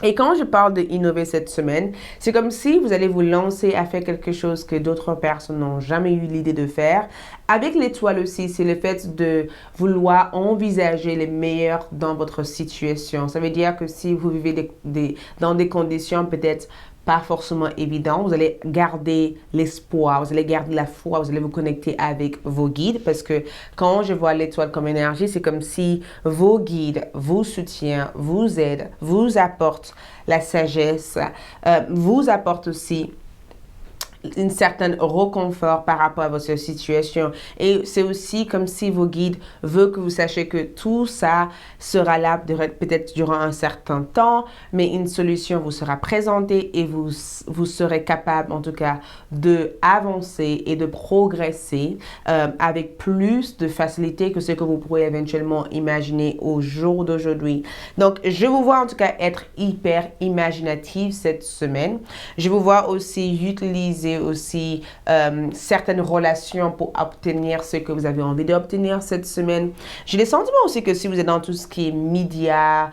Et quand je parle d'innover cette semaine, c'est comme si vous allez vous lancer à faire quelque chose que d'autres personnes n'ont jamais eu l'idée de faire. Avec l'étoile aussi, c'est le fait de vouloir envisager les meilleurs dans votre situation. Ça veut dire que si vous vivez dans des conditions peut-être pas forcément évident, vous allez garder l'espoir, vous allez garder la foi, vous allez vous connecter avec vos guides parce que quand je vois l'étoile comme énergie, c'est comme si vos guides vous soutiennent, vous aident, vous apportent la sagesse, vous apportent aussi une certaine réconfort par rapport à votre situation. Et c'est aussi comme si vos guides veulent que vous sachiez que tout ça sera là peut-être durant un certain temps, mais une solution vous sera présentée et vous serez capable en tout cas de avancer et de progresser avec plus de facilité que ce que vous pourrez éventuellement imaginer au jour d'aujourd'hui. Donc, je vous vois en tout cas être hyper imaginative cette semaine. Je vous vois aussi utiliser utiliser aussi certaines relations pour obtenir ce que vous avez envie d'obtenir cette semaine. J'ai le sentiment aussi que si vous êtes dans tout ce qui est médias,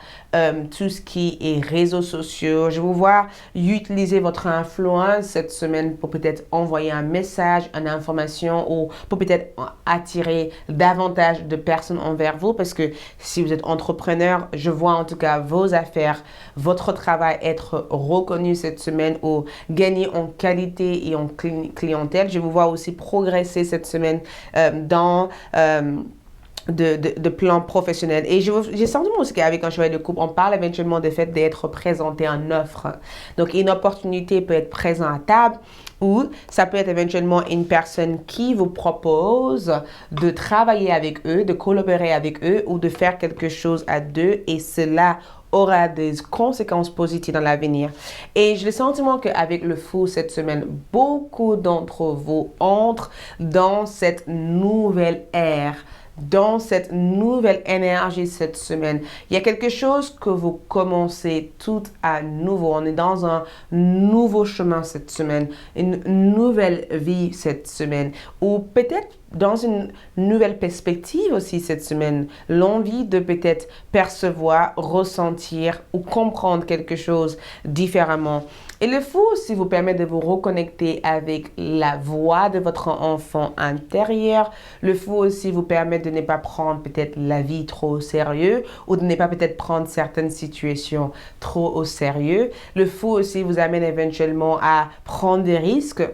tout ce qui est réseaux sociaux, je vous vois utiliser votre influence cette semaine pour peut-être envoyer un message, une information ou pour peut-être attirer davantage de personnes envers vous, parce que si vous êtes entrepreneur, je vois en tout cas vos affaires, votre travail être reconnu cette semaine ou gagner en qualité et en clientèle. Je vous vois aussi progresser cette semaine dans de plan professionnel. Et j'ai senti aussi qu'avec un cheval de coupe, on parle éventuellement du fait d'être présenté en offre. Donc, une opportunité peut être présente à table ou ça peut être éventuellement une personne qui vous propose de travailler avec eux, de collaborer avec eux ou de faire quelque chose à deux, et cela aura des conséquences positives dans l'avenir. Et j'ai le sentiment qu'avec le fou cette semaine, beaucoup d'entre vous entrent dans cette nouvelle ère, dans cette nouvelle énergie cette semaine. Il y a quelque chose que vous commencez tout à nouveau. On est dans un nouveau chemin cette semaine, une nouvelle vie cette semaine, ou peut-être dans une nouvelle perspective aussi cette semaine, l'envie de peut-être percevoir, ressentir ou comprendre quelque chose différemment. Et le fou aussi vous permet de vous reconnecter avec la voix de votre enfant intérieur. Le fou aussi vous permet de ne pas prendre peut-être la vie trop au sérieux ou de ne pas peut-être prendre certaines situations trop au sérieux. Le fou aussi vous amène éventuellement à prendre des risques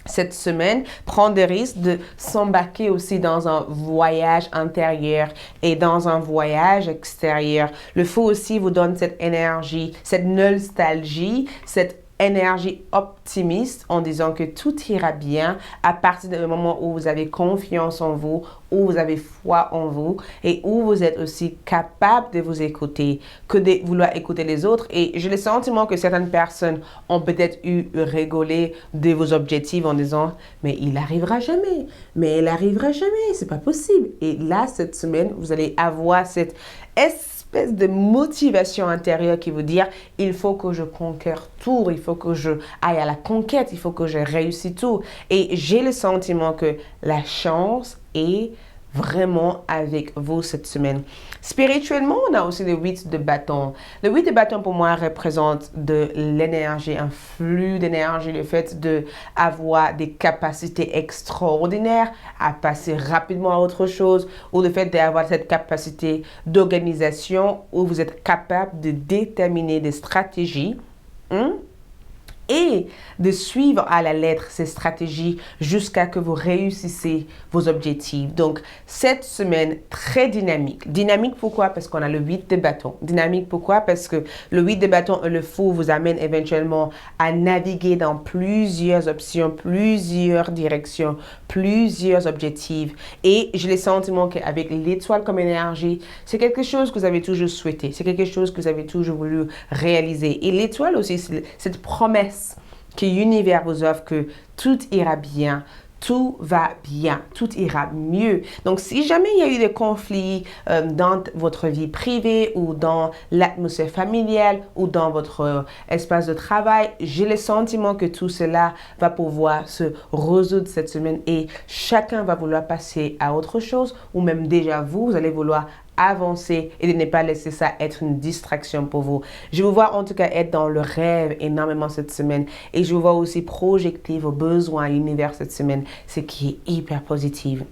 cette semaine, prendre des risques de s'embarquer aussi dans un voyage intérieur et dans un voyage extérieur. Le fou aussi vous donne cette énergie, cette nostalgie, cette énergie optimiste en disant que tout ira bien à partir du moment où vous avez confiance en vous, où vous avez foi en vous et où vous êtes aussi capable de vous écouter que de vouloir écouter les autres. Et j'ai le sentiment que certaines personnes ont peut-être eu rigolé de vos objectifs en disant mais il arrivera jamais, mais elle arrivera jamais, c'est pas possible. Et là, cette semaine, vous allez avoir cette espèce de motivation intérieure qui vous dit il faut que je conquière tout, il faut que je aille à la conquête, il faut que je réussisse tout. Et j'ai le sentiment que la chance est vraiment avec vous cette semaine. Spirituellement, on a aussi le 8 de bâton. Le 8 de bâton pour moi représente de l'énergie, un flux d'énergie, le fait d'avoir des capacités extraordinaires à passer rapidement à autre chose, ou le fait d'avoir cette capacité d'organisation où vous êtes capable de déterminer des stratégies et de suivre à la lettre ces stratégies jusqu'à que vous réussissez vos objectifs. Donc, cette semaine, très dynamique. Dynamique, pourquoi? Parce qu'on a le 8 de bâton. Dynamique, pourquoi? Parce que le 8 de bâton et le fou vous amène éventuellement à naviguer dans plusieurs options, plusieurs directions, plusieurs objectifs. Et j'ai le sentiment qu'avec l'étoile comme énergie, c'est quelque chose que vous avez toujours souhaité. C'est quelque chose que vous avez toujours voulu réaliser. Et l'étoile aussi, c'est cette promesse que l'univers vous offre que tout ira bien, tout va bien, tout ira mieux. Donc, si jamais il y a eu des conflits dans votre vie privée ou dans l'atmosphère familiale ou dans votre espace de travail, j'ai le sentiment que tout cela va pouvoir se résoudre cette semaine et chacun va vouloir passer à autre chose, ou même déjà vous allez vouloir avancer et de ne pas laisser ça être une distraction pour vous. Je vous vois en tout cas être dans le rêve énormément cette semaine, et je vous vois aussi projeter vos besoins à l'univers cette semaine, ce qui est hyper positif.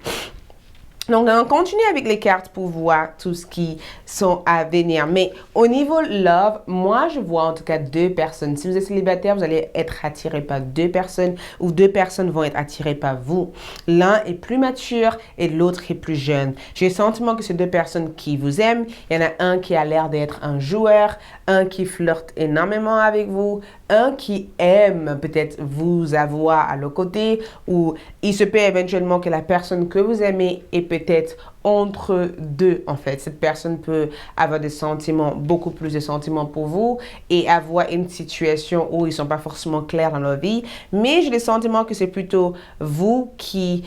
Donc, on continue avec les cartes pour voir tout ce qui sont à venir. Mais au niveau love, moi, je vois en tout cas deux personnes. Si vous êtes célibataire, vous allez être attiré par deux personnes, ou deux personnes vont être attirées par vous. L'un est plus mature et l'autre est plus jeune. J'ai le sentiment que c'est deux personnes qui vous aiment. Il y en a un qui a l'air d'être un joueur, un qui flirte énormément avec vous, un qui aime peut-être vous avoir à leur côté, ou il se peut éventuellement que la personne que vous aimez est peut-être entre deux, en fait. Cette personne peut avoir des sentiments, beaucoup plus de sentiments pour vous et avoir une situation où ils sont pas forcément clairs dans leur vie. Mais j'ai le sentiment que c'est plutôt vous qui,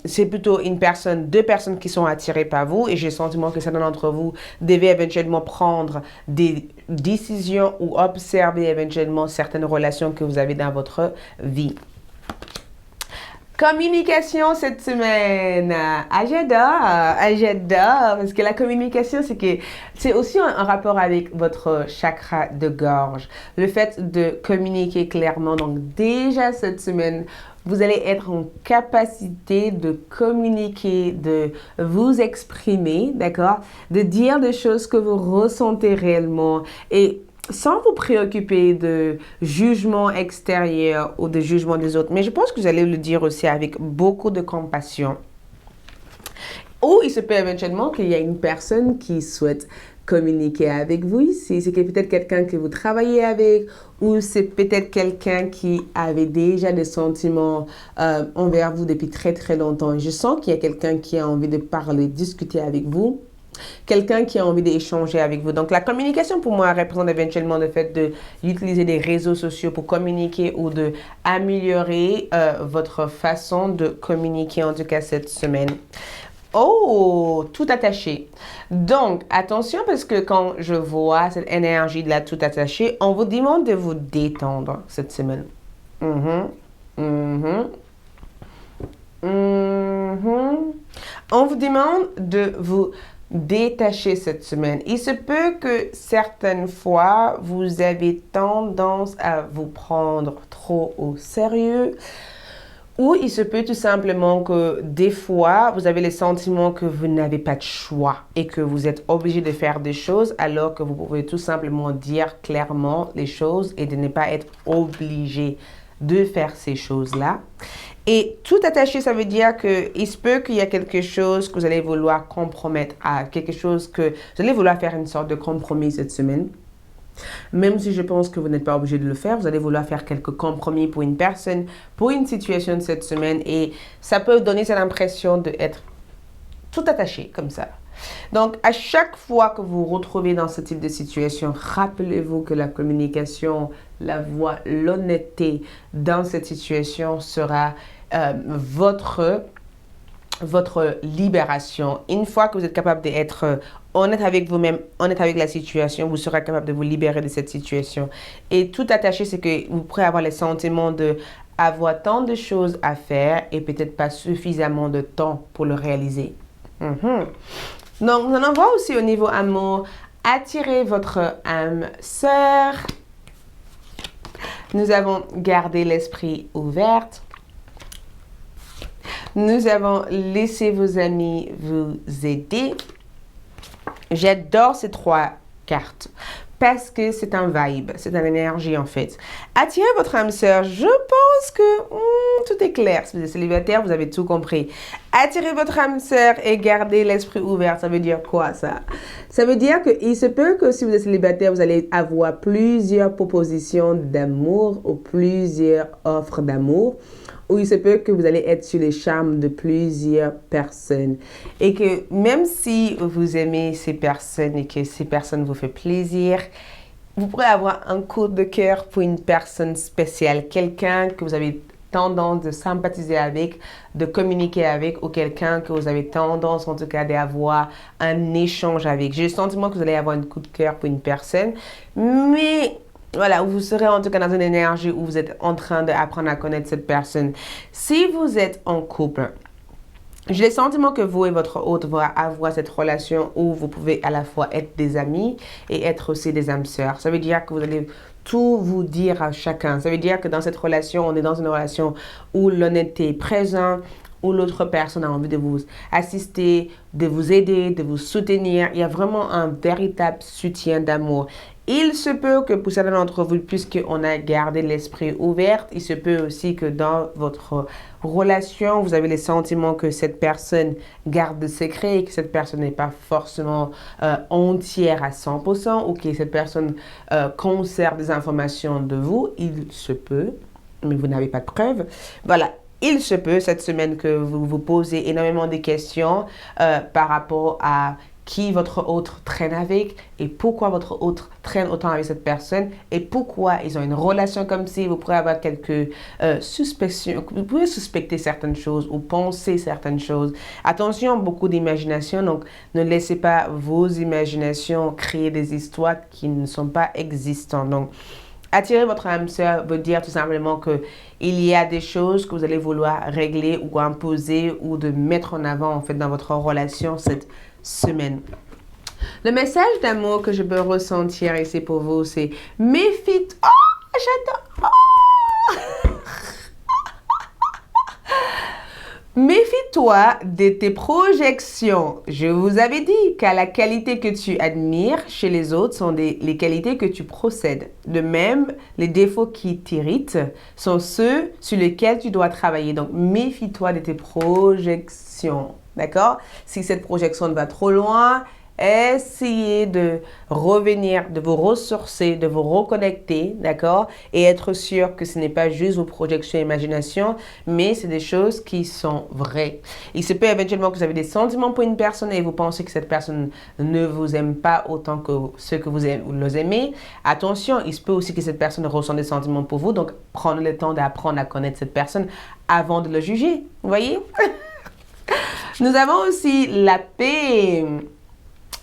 c'est plutôt deux personnes qui sont attirées par vous et j'ai le sentiment que certains d'entre vous devez éventuellement prendre des décisions ou observer éventuellement certaines relations que vous avez dans votre vie. Communication cette semaine. J'adore, parce que la communication, c'est aussi un rapport avec votre chakra de gorge. Le fait de communiquer clairement. Donc déjà cette semaine, vous allez être en capacité de communiquer, de vous exprimer, d'accord? De dire des choses que vous ressentez réellement et sans vous préoccuper de jugement extérieur ou de jugement des autres. Mais je pense que vous allez le dire aussi avec beaucoup de compassion. Ou il se peut éventuellement qu'il y a une personne qui souhaite communiquer avec vous ici. C'est peut-être quelqu'un que vous travaillez avec ou c'est peut-être quelqu'un qui avait déjà des sentiments envers vous depuis très très longtemps. Je sens qu'il y a quelqu'un qui a envie de parler, discuter avec vous. Quelqu'un qui a envie d'échanger avec vous. Donc, la communication, pour moi, représente éventuellement le fait d'utiliser des réseaux sociaux pour communiquer ou d'améliorer votre façon de communiquer, en tout cas cette semaine. Oh, tout attaché. Donc, attention parce que quand je vois cette énergie de la tout attaché, on vous demande de vous détendre cette semaine. On vous demande de vous détacher cette semaine. Il se peut que certaines fois, vous avez tendance à vous prendre trop au sérieux. Ou il se peut tout simplement que des fois, vous avez le sentiment que vous n'avez pas de choix et que vous êtes obligé de faire des choses alors que vous pouvez tout simplement dire clairement les choses et de ne pas être obligé de faire ces choses-là. Et tout attaché, ça veut dire qu'il se peut qu'il y a quelque chose que vous allez vouloir compromettre à, quelque chose que vous allez vouloir faire une sorte de compromis cette semaine. Même si je pense que vous n'êtes pas obligé de le faire, vous allez vouloir faire quelques compromis pour une personne, pour une situation de cette semaine et ça peut donner cette impression d'être tout attaché comme ça. Donc, à chaque fois que vous vous retrouvez dans ce type de situation, rappelez-vous que la communication, la voix, l'honnêteté dans cette situation sera votre libération. Une fois que vous êtes capable d'être honnête avec vous-même, honnête avec la situation, vous serez capable de vous libérer de cette situation. Et tout attaché, c'est que vous pourrez avoir le sentiment de avoir tant de choses à faire et peut-être pas suffisamment de temps pour le réaliser. Donc, on en voit aussi au niveau amour. Attirez votre âme sœur. Nous avons gardé l'esprit ouvert. Nous avons laissé vos amis vous aider. J'adore ces trois cartes parce que c'est un vibe, c'est une énergie en fait. Attirez votre âme sœur, je pense que tout est clair. Si vous êtes célibataire, vous avez tout compris. Attirez votre âme sœur et gardez l'esprit ouvert. Ça veut dire quoi ça? Ça veut dire qu'il se peut que si vous êtes célibataire, vous allez avoir plusieurs propositions d'amour ou plusieurs offres d'amour. Ou il se peut que vous allez être sur les charmes de plusieurs personnes. Et que même si vous aimez ces personnes et que ces personnes vous font plaisir, vous pourrez avoir un coup de cœur pour une personne spéciale, quelqu'un que vous avez tendance de sympathiser avec, de communiquer avec, ou quelqu'un que vous avez tendance en tout cas d'avoir un échange avec. J'ai le sentiment que vous allez avoir un coup de cœur pour une personne, mais voilà, vous serez en tout cas dans une énergie où vous êtes en train d'apprendre à connaître cette personne. Si vous êtes en couple, j'ai le sentiment que vous et votre hôte vont avoir cette relation où vous pouvez à la fois être des amis et être aussi des âmes sœurs. Ça veut dire que vous allez tout vous dire à chacun. Ça veut dire que dans cette relation, on est dans une relation où l'honnêteté est présente, où l'autre personne a envie de vous assister, de vous aider, de vous soutenir. Il y a vraiment un véritable soutien d'amour. Il se peut que pour certains d'entre vous, puisqu'on a gardé l'esprit ouvert, il se peut aussi que dans votre relation, vous avez le sentiment que cette personne garde de secret et que cette personne n'est pas forcément entière à 100% ou que cette personne conserve des informations de vous. Il se peut, mais vous n'avez pas de preuves. Voilà. il se peut cette semaine que vous vous posez énormément de questions par rapport à qui votre autre traîne avec et pourquoi votre autre traîne autant avec cette personne et pourquoi ils ont une relation comme si vous pourrez avoir quelques suspicions, vous pouvez suspecter certaines choses ou penser certaines choses. Attention, beaucoup d'imagination, donc ne laissez pas vos imaginations créer des histoires qui ne sont pas existantes. Donc, attirer votre âme sœur veut dire tout simplement que il y a des choses que vous allez vouloir régler ou imposer ou de mettre en avant en fait dans votre relation cette semaine. Le message d'amour que je peux ressentir ici pour vous, c'est méfie-toi. Oh, j'adore. Oh. Méfie-toi de tes projections. Je vous avais dit qu'à la qualité que tu admires chez les autres sont les qualités que tu procèdes. De même, les défauts qui t'irritent sont ceux sur lesquels tu dois travailler. Donc, méfie-toi de tes projections. D'accord? Si cette projection va trop loin, essayez de revenir, de vous ressourcer, de vous reconnecter, d'accord? Et être sûr que ce n'est pas juste vos projections et imaginations, mais c'est des choses qui sont vraies. Il se peut éventuellement que vous avez des sentiments pour une personne et vous pensez que cette personne ne vous aime pas autant que ceux que vous aimez. Attention, il se peut aussi que cette personne ressent des sentiments pour vous, donc prenez le temps d'apprendre à connaître cette personne avant de le juger. Vous voyez? Nous avons aussi la paix.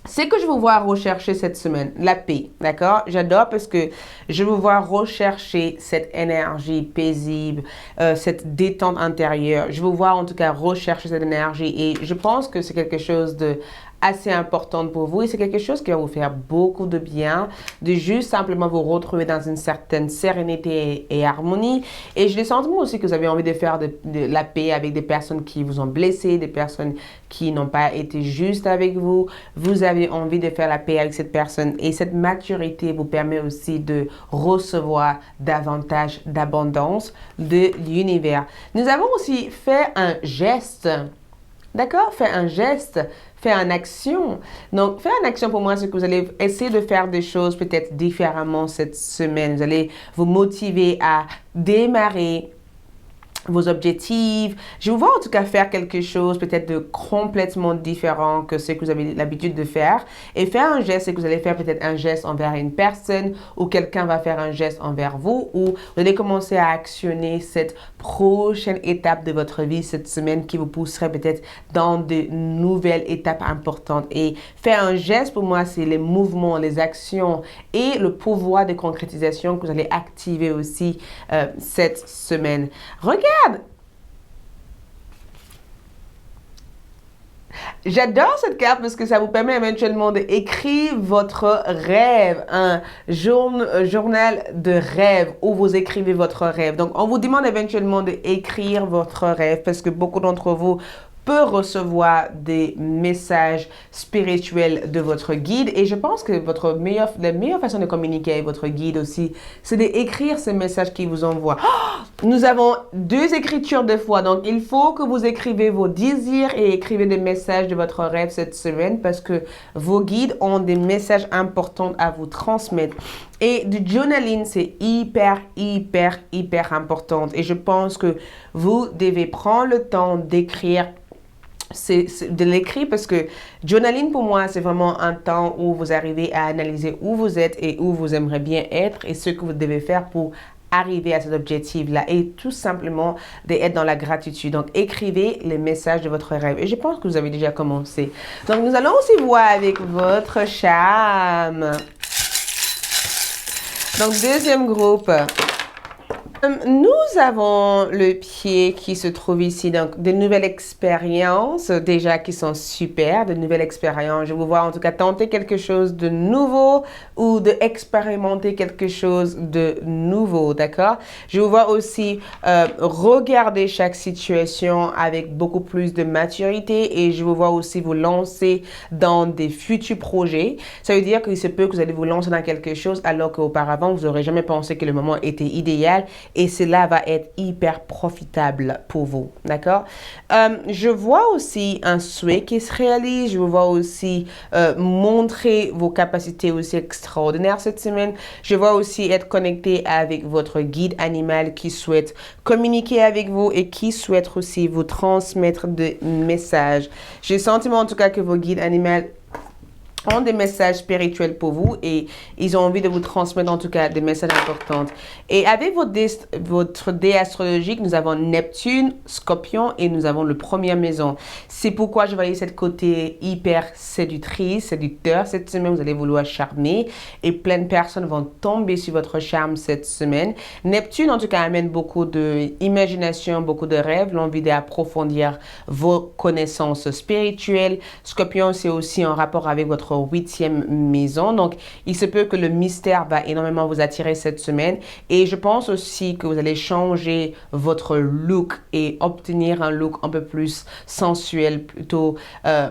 C'est que je vous vois rechercher cette semaine, la paix, d'accord? J'adore parce que je vous vois rechercher cette énergie paisible, cette détente intérieure. Je vous vois en tout cas rechercher cette énergie et je pense que c'est quelque chose de assez importante pour vous et c'est quelque chose qui va vous faire beaucoup de bien, de juste simplement vous retrouver dans une certaine sérénité et harmonie. Et je le sens moi aussi que vous avez envie de faire de la paix avec des personnes qui vous ont blessé, des personnes qui n'ont pas été justes avec vous. Vous avez envie de faire la paix avec cette personne et cette maturité vous permet aussi de recevoir davantage d'abondance de l'univers. Nous avons aussi fait un geste. D'accord? Faire un geste, faire une action. Donc, faire une action pour moi, c'est que vous allez essayer de faire des choses peut-être différemment cette semaine. Vous allez vous motiver à démarrer vos objectifs. Je vous vois en tout cas faire quelque chose peut-être de complètement différent que ce que vous avez l'habitude de faire. Et faire un geste, c'est que vous allez faire peut-être un geste envers une personne ou quelqu'un va faire un geste envers vous ou vous allez commencer à actionner cette prochaine étape de votre vie cette semaine qui vous pousserait peut-être dans de nouvelles étapes importantes. Et faire un geste, pour moi, c'est les mouvements, les actions et le pouvoir de concrétisation que vous allez activer aussi cette semaine. Regarde! J'adore cette carte parce que ça vous permet éventuellement d'écrire votre rêve, un journal de rêve où vous écrivez votre rêve. Donc, on vous demande éventuellement d'écrire votre rêve parce que beaucoup d'entre vous peut recevoir des messages spirituels de votre guide et je pense que la meilleure façon de communiquer avec votre guide aussi, c'est d'écrire ces messages qu'il vous envoie. Oh, nous avons 2 écritures de foi, donc il faut que vous écrivez vos désirs et écrivez des messages de votre rêve cette semaine parce que vos guides ont des messages importants à vous transmettre. Et du journaling, c'est hyper important et je pense que vous devez prendre le temps d'écrire de l'écrit parce que journaling pour moi c'est vraiment un temps où vous arrivez à analyser où vous êtes et où vous aimeriez bien être et ce que vous devez faire pour arriver à cet objectif-là et tout simplement d'être dans la gratitude. Donc, écrivez les messages de votre rêve. Et je pense que vous avez déjà commencé. Donc, nous allons aussi voir avec votre charme. Donc, deuxième groupe. Nous avons le pied qui se trouve ici, donc des nouvelles expériences déjà qui sont super, de nouvelles expériences. Je vous vois en tout cas tenter quelque chose de nouveau ou de expérimenter quelque chose de nouveau, d'accord? Je vous vois aussi regarder chaque situation avec beaucoup plus de maturité et je vous vois aussi vous lancer dans des futurs projets. Ça veut dire qu'il se peut que vous allez vous lancer dans quelque chose alors qu'auparavant vous n'aurez jamais pensé que le moment était idéal. et cela va être hyper profitable pour vous, d'accord? Je vois aussi un souhait qui se réalise, je vois aussi montrer vos capacités aussi extraordinaires cette semaine. Je vois aussi être connecté avec votre guide animal qui souhaite communiquer avec vous et qui souhaite aussi vous transmettre des messages. J'ai le sentiment en tout cas que vos guides animaux ont des messages spirituels pour vous et ils ont envie de vous transmettre en tout cas des messages importants. Et avec votre dé astrologique, nous avons Neptune, Scorpion et nous avons le première maison. C'est pourquoi je voyais cette côté hyper séductrice, séducteur. Cette semaine, vous allez vouloir charmer et plein de personnes vont tomber sur votre charme cette semaine. Neptune, en tout cas, amène beaucoup d'imagination, beaucoup de rêves, l'envie d'approfondir vos connaissances spirituelles. Scorpion, c'est aussi en rapport avec votre 8e maison. Donc, il se peut que le mystère va énormément vous attirer cette semaine. Et je pense aussi que vous allez changer votre look et obtenir un look un peu plus sensuel, plutôt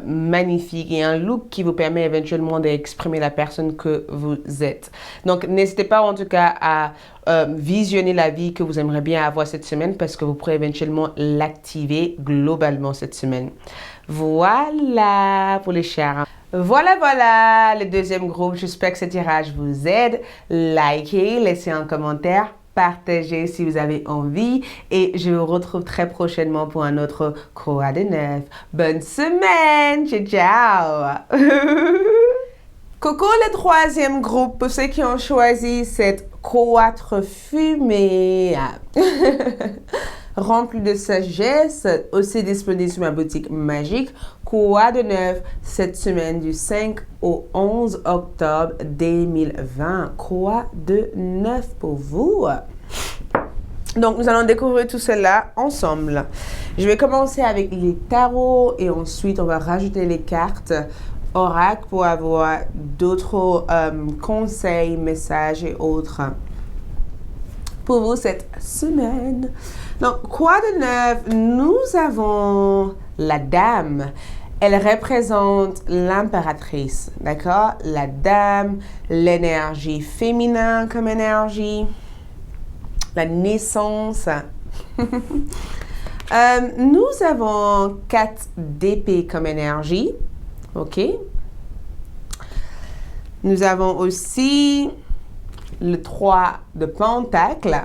magnifique et un look qui vous permet éventuellement d'exprimer la personne que vous êtes. Donc, n'hésitez pas en tout cas à visionner la vie que vous aimeriez bien avoir cette semaine parce que vous pourrez éventuellement l'activer globalement cette semaine. Voilà pour les chers. Voilà, le deuxième groupe. J'espère que ce tirage vous aide. Likez, laissez un commentaire, partagez si vous avez envie. Et je vous retrouve très prochainement pour un autre Croix de Neuf. Bonne semaine! Ciao, ciao! Coucou le troisième groupe, pour ceux qui ont choisi cette croître fumée remplie de sagesse, aussi disponible sur ma boutique magique. Croix de Neuf cette semaine du 5 au 11 octobre 2020. Croix de Neuf pour vous. Donc, nous allons découvrir tout cela ensemble. Je vais commencer avec les tarots et ensuite on va rajouter les cartes oracle pour avoir d'autres conseils, messages et autres pour vous cette semaine. Donc, quoi de neuf? Nous avons la dame. Elle représente l'impératrice, d'accord? La dame, l'énergie féminin comme énergie, la naissance. Nous avons 4 d'épée comme énergie. OK. Nous avons aussi le 3 de pentacle.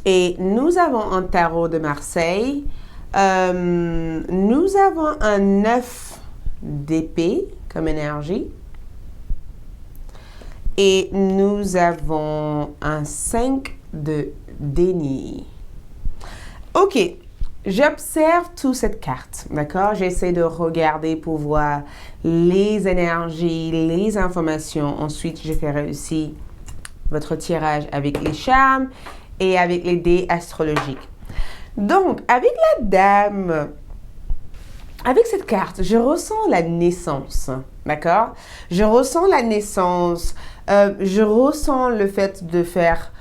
Et nous avons un tarot de Marseille. Nous avons un 9 d'épée comme énergie. Et nous avons un 5 de déni. OK. J'observe toute cette carte, d'accord? J'essaie de regarder pour voir les énergies, les informations. Ensuite, je ferai aussi votre tirage avec les charmes et avec les dés astrologiques. Donc, avec la dame, avec cette carte, je ressens la naissance, d'accord? Je ressens la naissance, je ressens le fait de faire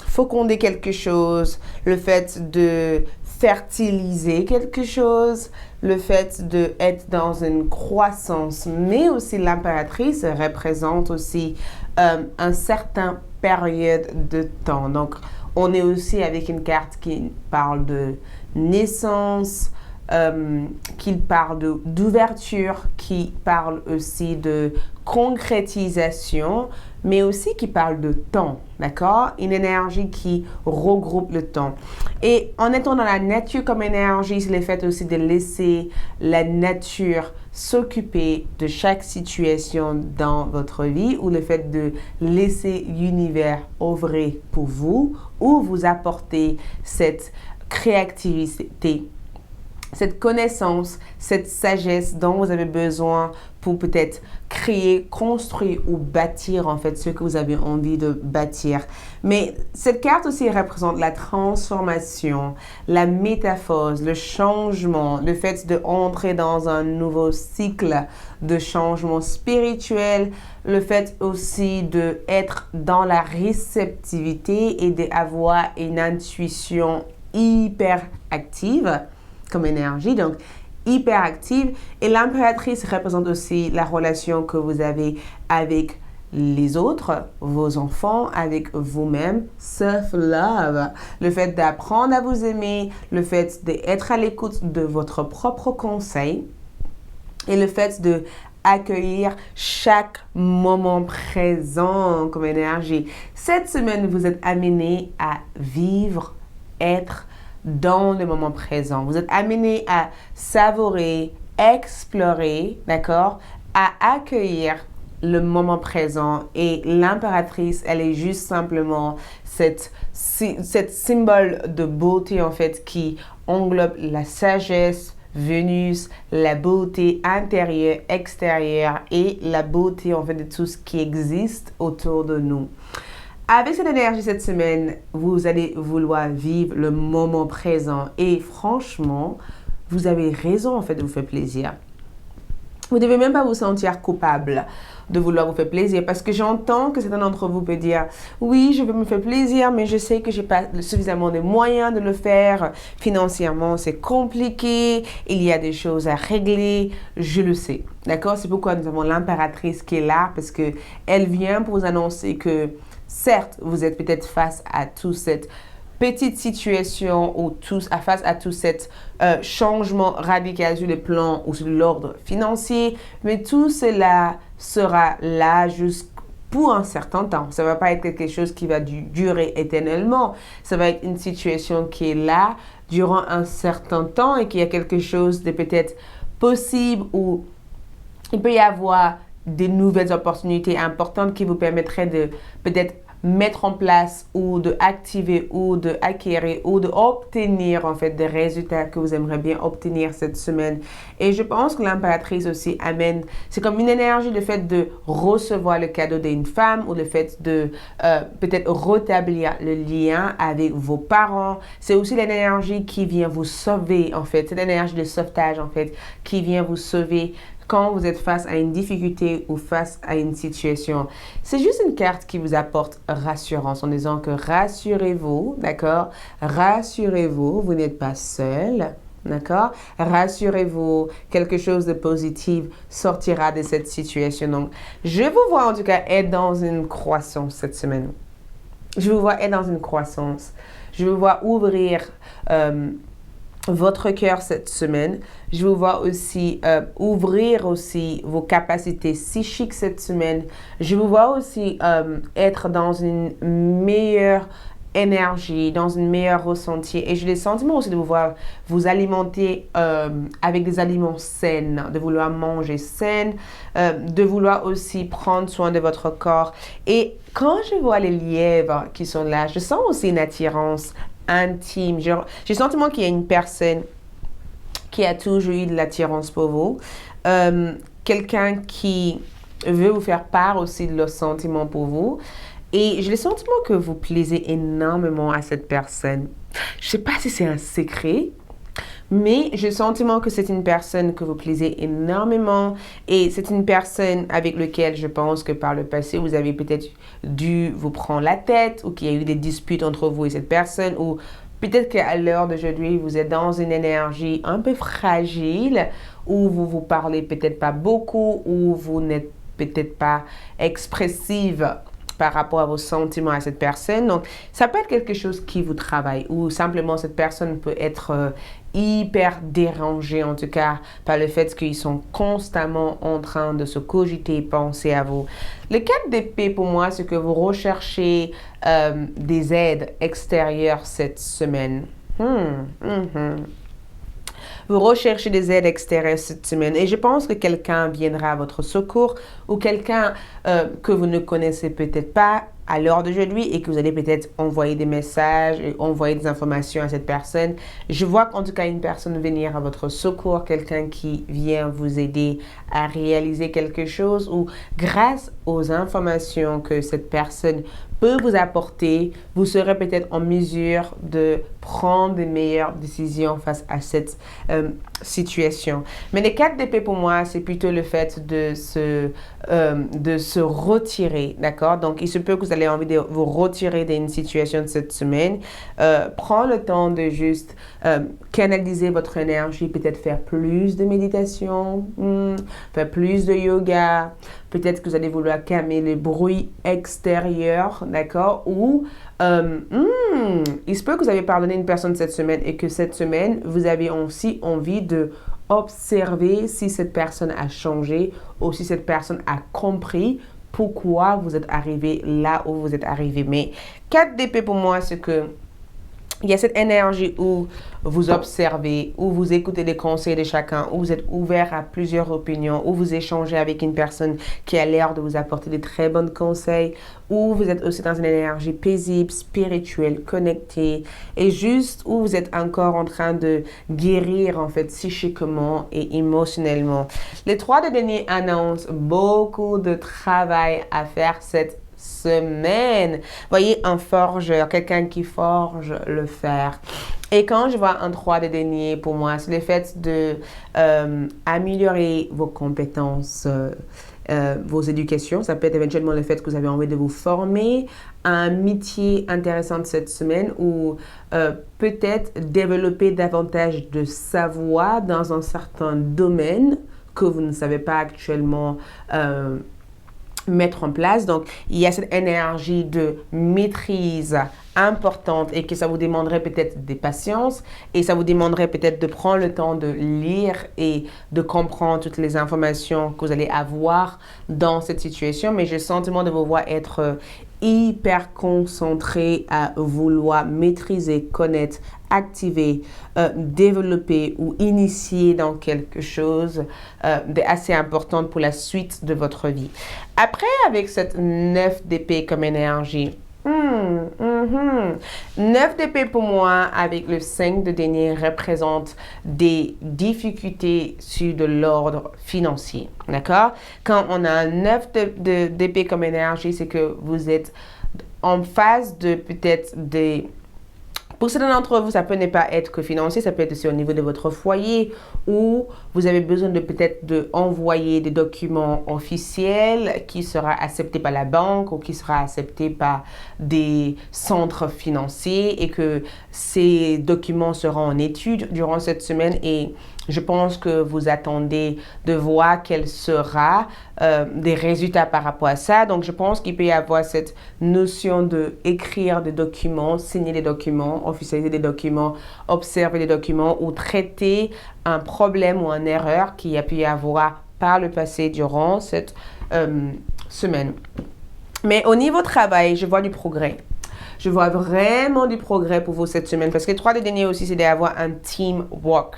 féconder quelque chose, le fait de fertiliser quelque chose, le fait d'être dans une croissance, mais aussi l'impératrice représente aussi un certain période de temps. Donc, on est aussi avec une carte qui parle de naissance, qui parle d'ouverture, qui parle aussi de concrétisation, mais aussi qui parle de temps, d'accord? Une énergie qui regroupe le temps. Et en étant dans la nature comme énergie, c'est le fait aussi de laisser la nature s'occuper de chaque situation dans votre vie ou le fait de laisser l'univers œuvrer pour vous ou vous apporter cette créativité, cette connaissance, cette sagesse dont vous avez besoin pour peut-être créer, construire ou bâtir en fait ce que vous avez envie de bâtir. Mais cette carte aussi représente la transformation, la métamorphose, le changement, le fait d'entrer dans un nouveau cycle de changement spirituel, le fait aussi d'être dans la réceptivité et d'avoir une intuition hyper active comme énergie, donc hyper active. Et l'impératrice représente aussi la relation que vous avez avec les autres, vos enfants, avec vous-même, self-love, le fait d'apprendre à vous aimer, le fait d'être à l'écoute de votre propre conseil et le fait de accueillir chaque moment présent comme énergie. Cette semaine, vous êtes amené à vivre, être dans le moment présent. Vous êtes amené à savourer, explorer, d'accord, à accueillir le moment présent. Et l'impératrice, elle est juste simplement cette symbole de beauté en fait qui englobe la sagesse, Vénus, la beauté intérieure, extérieure et la beauté en fait de tout ce qui existe autour de nous. Avec cette énergie cette semaine, vous allez vouloir vivre le moment présent et franchement, vous avez raison en fait de vous faire plaisir. Vous ne devez même pas vous sentir coupable de vouloir vous faire plaisir parce que j'entends que certains d'entre vous peut dire oui, je veux me faire plaisir, mais je sais que je n'ai pas suffisamment de moyens de le faire. Financièrement, c'est compliqué. Il y a des choses à régler. Je le sais. D'accord? C'est pourquoi nous avons l'impératrice qui est là parce que elle vient pour vous annoncer que certes, vous êtes peut-être face à toute cette petite situation ou face à tout cet changement radical sur le plan ou sur l'ordre financier, mais tout cela sera là pour un certain temps. Ça ne va pas être quelque chose qui va durer éternellement. Ça va être une situation qui est là durant un certain temps et qu'il y a quelque chose de peut-être possible ou il peut y avoir des nouvelles opportunités importantes qui vous permettraient de peut-être mettre en place ou de activer ou de acquérir ou de obtenir en fait des résultats que vous aimeriez bien obtenir cette semaine. Et je pense que l'impératrice aussi amène, c'est comme une énergie, le fait de recevoir le cadeau d'une femme ou le fait de peut-être rétablir le lien avec vos parents. C'est aussi l'énergie qui vient vous sauver en fait, c'est l'énergie de sauvetage en fait qui vient vous sauver quand vous êtes face à une difficulté ou face à une situation. C'est juste une carte qui vous apporte rassurance en disant que rassurez-vous, d'accord? Rassurez-vous, vous n'êtes pas seul, d'accord? Rassurez-vous, quelque chose de positif sortira de cette situation. Donc, je vous vois en tout cas être dans une croissance cette semaine. Je vous vois être dans une croissance. Je vous vois ouvrir votre cœur cette semaine. Je vous vois aussi ouvrir aussi vos capacités psychiques cette semaine. Je vous vois aussi être dans une meilleure énergie, dans une meilleure ressenti. Et j'ai le sentiment aussi de vous voir vous alimenter avec des aliments sains, de vouloir manger sain, de vouloir aussi prendre soin de votre corps. Et quand je vois les lièvres qui sont là, je sens aussi une attirance intime. J'ai le sentiment qu'il y a une personne qui a toujours eu de l'attirance pour vous. Quelqu'un qui veut vous faire part aussi de leurs sentiments pour vous. Et j'ai le sentiment que vous plaisez énormément à cette personne. Je ne sais pas si c'est un secret, mais j'ai le sentiment que c'est une personne que vous plaisez énormément et c'est une personne avec laquelle je pense que par le passé, vous avez peut-être dû vous prendre la tête ou qu'il y a eu des disputes entre vous et cette personne ou peut-être qu'à l'heure d'aujourd'hui, vous êtes dans une énergie un peu fragile où vous vous parlez peut-être pas beaucoup ou vous n'êtes peut-être pas expressive par rapport à vos sentiments à cette personne. Donc, ça peut être quelque chose qui vous travaille ou simplement cette personne peut être hyper dérangée, en tout cas, par le fait qu'ils sont constamment en train de se cogiter et penser à vous. Le 4 d'épée, pour moi, c'est que vous recherchez des aides extérieures cette semaine. Vous recherchez des aides extérieures cette semaine et je pense que quelqu'un viendra à votre secours ou quelqu'un que vous ne connaissez peut-être pas à l'heure d'aujourd'hui et que vous allez peut-être envoyer des messages et envoyer des informations à cette personne. Je vois qu'en tout cas une personne venir à votre secours, quelqu'un qui vient vous aider à réaliser quelque chose ou grâce aux informations que cette personne peut vous apporter, vous serez peut-être en mesure de prendre de meilleures décisions face à cette situation. Mais les 4 d'épée pour moi, c'est plutôt le fait de se retirer, d'accord? Donc, il se peut que vous ayez envie de vous retirer d'une situation de cette semaine. Prends le temps de juste canaliser votre énergie, peut-être faire plus de méditation, faire plus de yoga. Peut-être que vous allez vouloir calmer les bruits extérieurs, d'accord? Ou il se peut que vous avez pardonné une personne cette semaine et que cette semaine, vous avez aussi envie de observer si cette personne a changé ou si cette personne a compris pourquoi vous êtes arrivé là où vous êtes arrivé. Mais 4 d'épée pour moi, c'est que il y a cette énergie où vous observez, où vous écoutez les conseils de chacun, où vous êtes ouvert à plusieurs opinions, où vous échangez avec une personne qui a l'air de vous apporter de très bons conseils, où vous êtes aussi dans une énergie paisible, spirituelle, connectée, et juste où vous êtes encore en train de guérir en fait psychiquement et émotionnellement. Les 3 de deniers annoncent beaucoup de travail à faire cette semaine. Voyez, un forgeur, quelqu'un qui forge le fer. Et quand je vois un 3 de denier, pour moi, c'est le fait de améliorer vos compétences, vos éducations. Ça peut être éventuellement le fait que vous avez envie de vous former à un métier intéressant cette semaine ou peut-être développer davantage de savoir dans un certain domaine que vous ne savez pas actuellement mettre en place. Donc, il y a cette énergie de maîtrise importante et que ça vous demanderait peut-être des patience et ça vous demanderait peut-être de prendre le temps de lire et de comprendre toutes les informations que vous allez avoir dans cette situation. Mais j'ai le sentiment de vous voir être hyper concentré à vouloir maîtriser, connaître, activer, développer ou initier dans quelque chose d'assez important pour la suite de votre vie. Après, avec cette 9 d'épée comme énergie, 9 d'épée pour moi avec le 5 de denier représente des difficultés sur de l'ordre financier. D'accord? Quand on a un 9 d'épée comme énergie, c'est que vous êtes en phase de peut-être des... Pour certains d'entre vous, ça peut ne pas être que financier, ça peut être aussi au niveau de votre foyer où vous avez besoin de peut-être envoyer des documents officiels qui sera acceptés par la banque ou qui sera accepté par des centres financiers et que ces documents seront en étude durant cette semaine et je pense que vous attendez de voir quel sera des résultats par rapport à ça. Donc, je pense qu'il peut y avoir cette notion d'écrire des documents, signer des documents, officialiser des documents, observer des documents ou traiter un problème ou une erreur qu'il y a pu y avoir par le passé durant cette semaine. Mais au niveau travail, je vois du progrès. Je vois vraiment du progrès pour vous cette semaine parce que les 3 de denier aussi, c'est d'avoir un teamwork.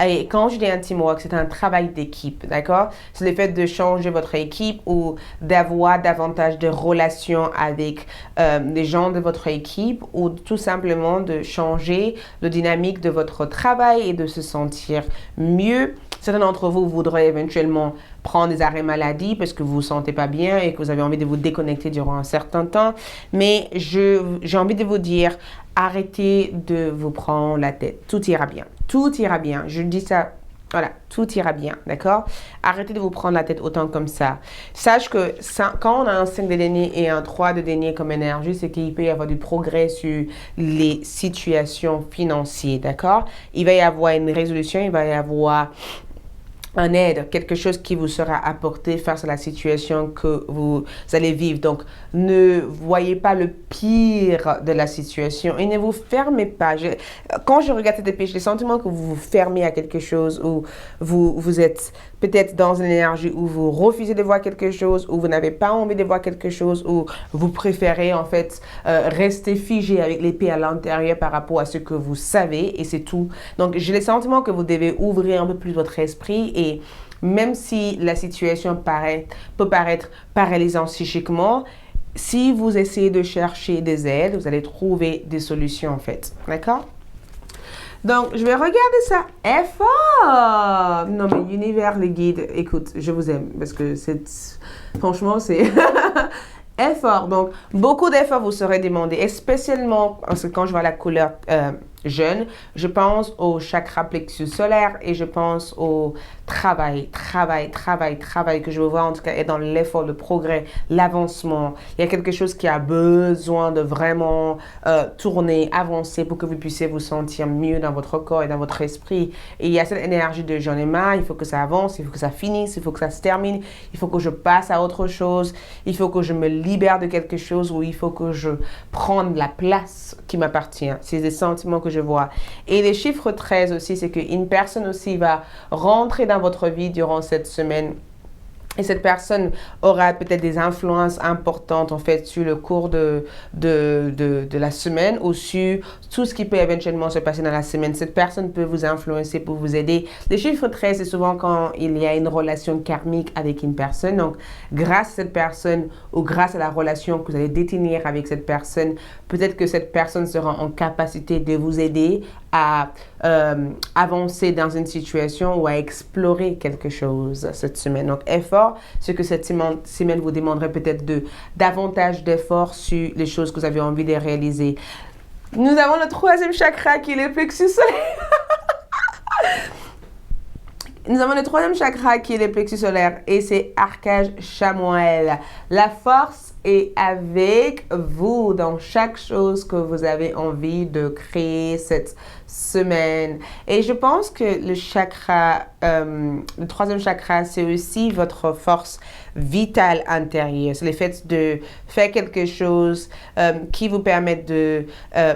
Et quand je dis un teamwork, c'est un travail d'équipe, d'accord? C'est le fait de changer votre équipe ou d'avoir davantage de relations avec des gens de votre équipe ou tout simplement de changer la dynamique de votre travail et de se sentir mieux. Certains d'entre vous voudraient éventuellement prendre des arrêts maladie parce que vous vous sentez pas bien et que vous avez envie de vous déconnecter durant un certain temps. Mais j'ai envie de vous dire, arrêtez de vous prendre la tête. Tout ira bien. Tout ira bien. Je dis ça. Voilà, tout ira bien, d'accord? Arrêtez de vous prendre la tête autant comme ça. Sache que quand on a un 5 de denier et un 3 de denier comme énergie, c'est qu'il peut y avoir du progrès sur les situations financières, d'accord? Il va y avoir une résolution, il va y avoir un aide, quelque chose qui vous sera apporté face à la situation que vous allez vivre. Donc, ne voyez pas le pire de la situation et ne vous fermez pas. Quand je regarde cette épée, j'ai le sentiment que vous vous fermez à quelque chose ou vous êtes peut-être dans une énergie où vous refusez de voir quelque chose, ou vous n'avez pas envie de voir quelque chose, ou vous préférez en fait rester figé avec l'épée à l'intérieur par rapport à ce que vous savez et c'est tout. Donc, j'ai le sentiment que vous devez ouvrir un peu plus votre esprit et même si la situation peut paraître paralysante psychiquement, si vous essayez de chercher des aides, vous allez trouver des solutions en fait. D'accord? Donc, je vais regarder ça. Effort! Non, mais l'univers, les guides, écoute, je vous aime parce que franchement, c'est Effort. Donc, beaucoup d'efforts vous serez demandés, et spécialement parce que quand je vois la couleur jaune, je pense au chakra plexus solaire et je pense au travail que je veux voir en tout cas est dans l'effort, le progrès, l'avancement. Il y a quelque chose qui a besoin de vraiment tourner, avancer pour que vous puissiez vous sentir mieux dans votre corps et dans votre esprit. Et il y a cette énergie de j'en ai marre, il faut que ça avance, il faut que ça finisse, il faut que ça se termine, il faut que je passe à autre chose, il faut que je me libère de quelque chose ou il faut que je prenne la place qui m'appartient. C'est des sentiments que je vois. Et les chiffres 13 aussi, c'est qu'une personne aussi va rentrer dans votre vie durant cette semaine. Et cette personne aura peut-être des influences importantes en fait sur le cours de la semaine ou sur tout ce qui peut éventuellement se passer dans la semaine. Cette personne peut vous influencer pour vous aider. Les chiffres 13, c'est souvent quand il y a une relation karmique avec une personne. Donc, grâce à cette personne ou grâce à la relation que vous allez détenir avec cette personne, peut-être que cette personne sera en capacité de vous aider à avancer dans une situation ou à explorer quelque chose cette semaine. Donc, effort, ce que cette semaine vous demanderait peut-être davantage d'efforts sur les choses que vous avez envie de réaliser. Nous avons le troisième chakra qui est le plexus solaire. Nous avons le troisième chakra qui est le plexus solaire et c'est Archange Chamuel. La force est avec vous dans chaque chose que vous avez envie de créer cette semaine. Et je pense que le chakra, le troisième chakra, c'est aussi votre force vitale intérieure. C'est le fait de faire quelque chose qui vous permet de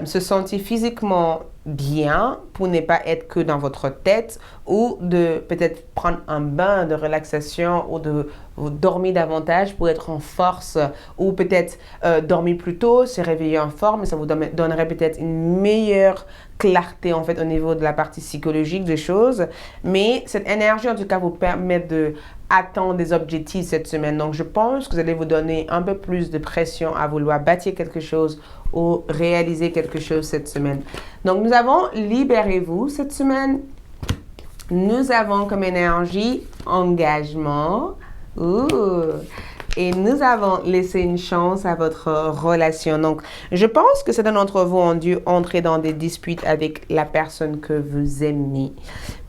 se sentir physiquement bien pour ne pas être que dans votre tête ou de peut-être prendre un bain de relaxation ou de dormir davantage pour être en force ou peut-être dormir plus tôt, se réveiller en forme et ça vous donnerait peut-être une meilleure clarté en fait au niveau de la partie psychologique des choses. Mais cette énergie en tout cas vous permet de atteindre des objectifs cette semaine. Donc je pense que vous allez vous donner un peu plus de pression à vouloir bâtir quelque chose ou réaliser quelque chose cette semaine. Donc nous avons libérez-vous cette semaine. Nous avons comme énergie engagement. Et nous avons laissé une chance à votre relation. Donc, je pense que certains d'entre vous ont dû entrer dans des disputes avec la personne que vous aimez.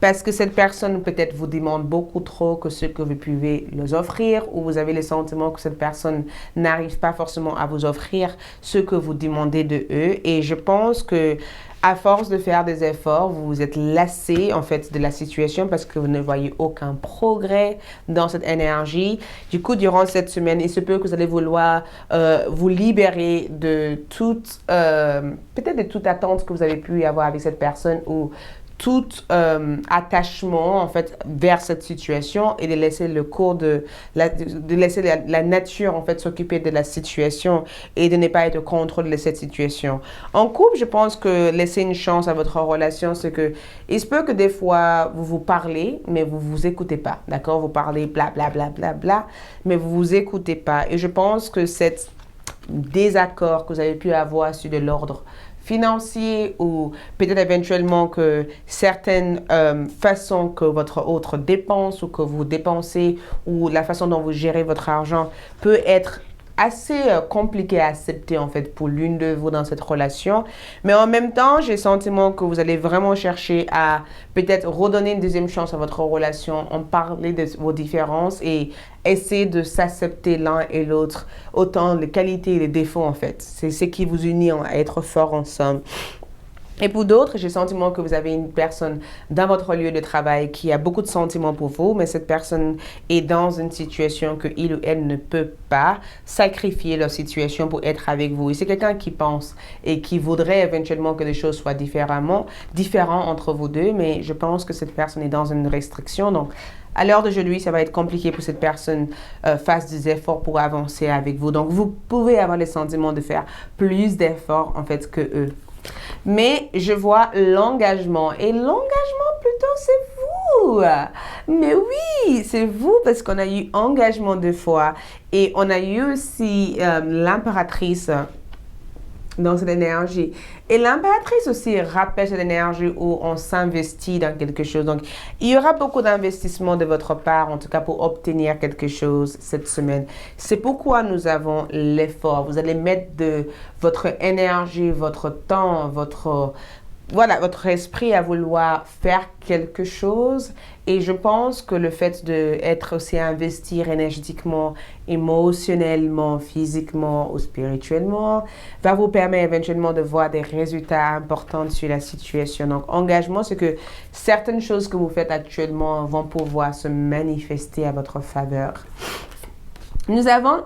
Parce que cette personne peut-être vous demande beaucoup trop que ce que vous pouvez leur offrir ou vous avez le sentiment que cette personne n'arrive pas forcément à vous offrir ce que vous demandez de eux. Et je pense que à force de faire des efforts, vous vous êtes lassé en fait de la situation parce que vous ne voyez aucun progrès dans cette énergie. Du coup, durant cette semaine, il se peut que vous allez vouloir vous libérer de toute, peut-être de toute attente que vous avez pu avoir avec cette personne ou tout attachement en fait vers cette situation et de laisser le cours de laisser la nature en fait s'occuper de la situation et de ne pas être au contrôle de cette situation. En couple, je pense que laisser une chance à votre relation, c'est que il se peut que des fois vous vous parlez mais vous vous écoutez pas, d'accord? Vous parlez bla bla bla bla bla, mais vous vous écoutez pas et je pense que cet désaccord que vous avez pu avoir sur de l'ordre financier ou peut-être éventuellement que certaines façons que votre autre dépense ou que vous dépensez ou la façon dont vous gérez votre argent peut être assez compliqué à accepter en fait pour l'une de vous dans cette relation. Mais en même temps, j'ai le sentiment que vous allez vraiment chercher à peut-être redonner une deuxième chance à votre relation, en parler de vos différences et essayer de s'accepter l'un et l'autre, autant les qualités et les défauts en fait. C'est ce qui vous unit à être forts ensemble. Et pour d'autres, j'ai le sentiment que vous avez une personne dans votre lieu de travail qui a beaucoup de sentiments pour vous, mais cette personne est dans une situation que il ou elle ne peut pas sacrifier leur situation pour être avec vous. Et c'est quelqu'un qui pense et qui voudrait éventuellement que les choses soient différentes entre vous deux, mais je pense que cette personne est dans une restriction. Donc, à l'heure d'aujourd'hui, ça va être compliqué pour cette personne fasse des efforts pour avancer avec vous. Donc, vous pouvez avoir le sentiment de faire plus d'efforts en fait que eux. Mais je vois l'engagement et l'engagement plutôt c'est vous. Mais oui, c'est vous parce qu'on a eu engagement 2 fois et on a eu aussi l'impératrice dans cette énergie. Et l'impératrice aussi rappelle cette énergie où on s'investit dans quelque chose. Donc, il y aura beaucoup d'investissement de votre part, en tout cas pour obtenir quelque chose cette semaine. C'est pourquoi nous avons l'effort. Vous allez mettre de votre énergie, votre temps, votre esprit à vouloir faire quelque chose. Et je pense que le fait d'être aussi investir énergétiquement, émotionnellement, physiquement ou spirituellement va vous permettre éventuellement de voir des résultats importants sur la situation. Donc, engagement, c'est que certaines choses que vous faites actuellement vont pouvoir se manifester à votre faveur. Nous avons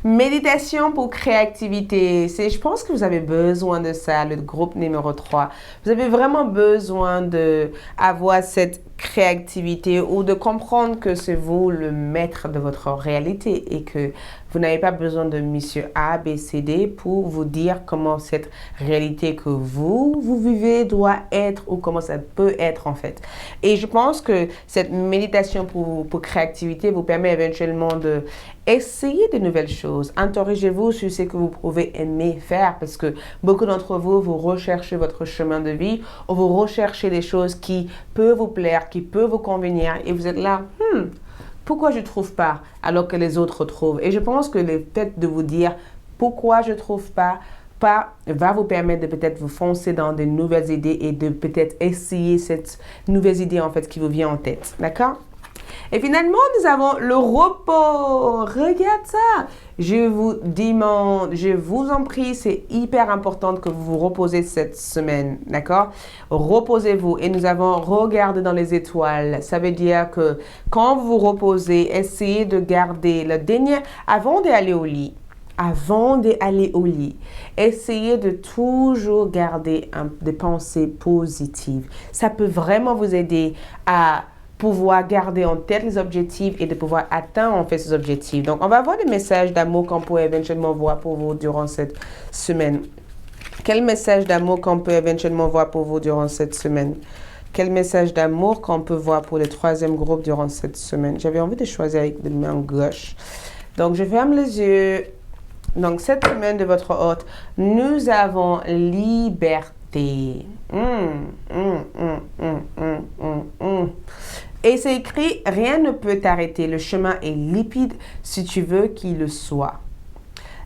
méditation pour créativité. Je pense que vous avez besoin de ça, le groupe numéro 3. Vous avez vraiment besoin d'avoir cette créativité ou de comprendre que c'est vous le maître de votre réalité et que vous n'avez pas besoin de monsieur A, B, C, D pour vous dire comment cette réalité que vous vivez doit être ou comment ça peut être en fait. Et je pense que cette méditation pour créativité vous permet éventuellement de essayer de nouvelles choses. Interrogez-vous sur ce que vous pouvez aimer faire parce que beaucoup d'entre vous, vous recherchez votre chemin de vie ou vous recherchez des choses qui peuvent vous plaire, qui peuvent vous convenir et vous êtes là, pourquoi je ne trouve pas alors que les autres trouvent? Et je pense que le fait de vous dire pourquoi je ne trouve pas va vous permettre de peut-être vous foncer dans de nouvelles idées et de peut-être essayer cette nouvelle idée en fait qui vous vient en tête. D'accord? Et finalement, nous avons le repos. Regarde ça. Je vous demande, je vous en prie, c'est hyper important que vous vous reposez cette semaine. D'accord? Reposez-vous. Et nous avons regardé dans les étoiles. Ça veut dire que quand vous vous reposez, essayez de garder le dernier, avant d'aller au lit, essayez de toujours garder des pensées positives. Ça peut vraiment vous aider à pouvoir garder en tête les objectifs et de pouvoir atteindre en fait ces objectifs. Donc, on va voir des messages d'amour qu'on peut éventuellement voir pour vous durant cette semaine. Quel message d'amour qu'on peut éventuellement voir pour vous durant cette semaine? Quel message d'amour qu'on peut voir pour le troisième groupe durant cette semaine? J'avais envie de choisir avec de main gauche. Donc, je ferme les yeux. Donc, cette semaine de votre hôte, nous avons liberté. Et c'est écrit, rien ne peut t'arrêter. Le chemin est limpide si tu veux qu'il le soit.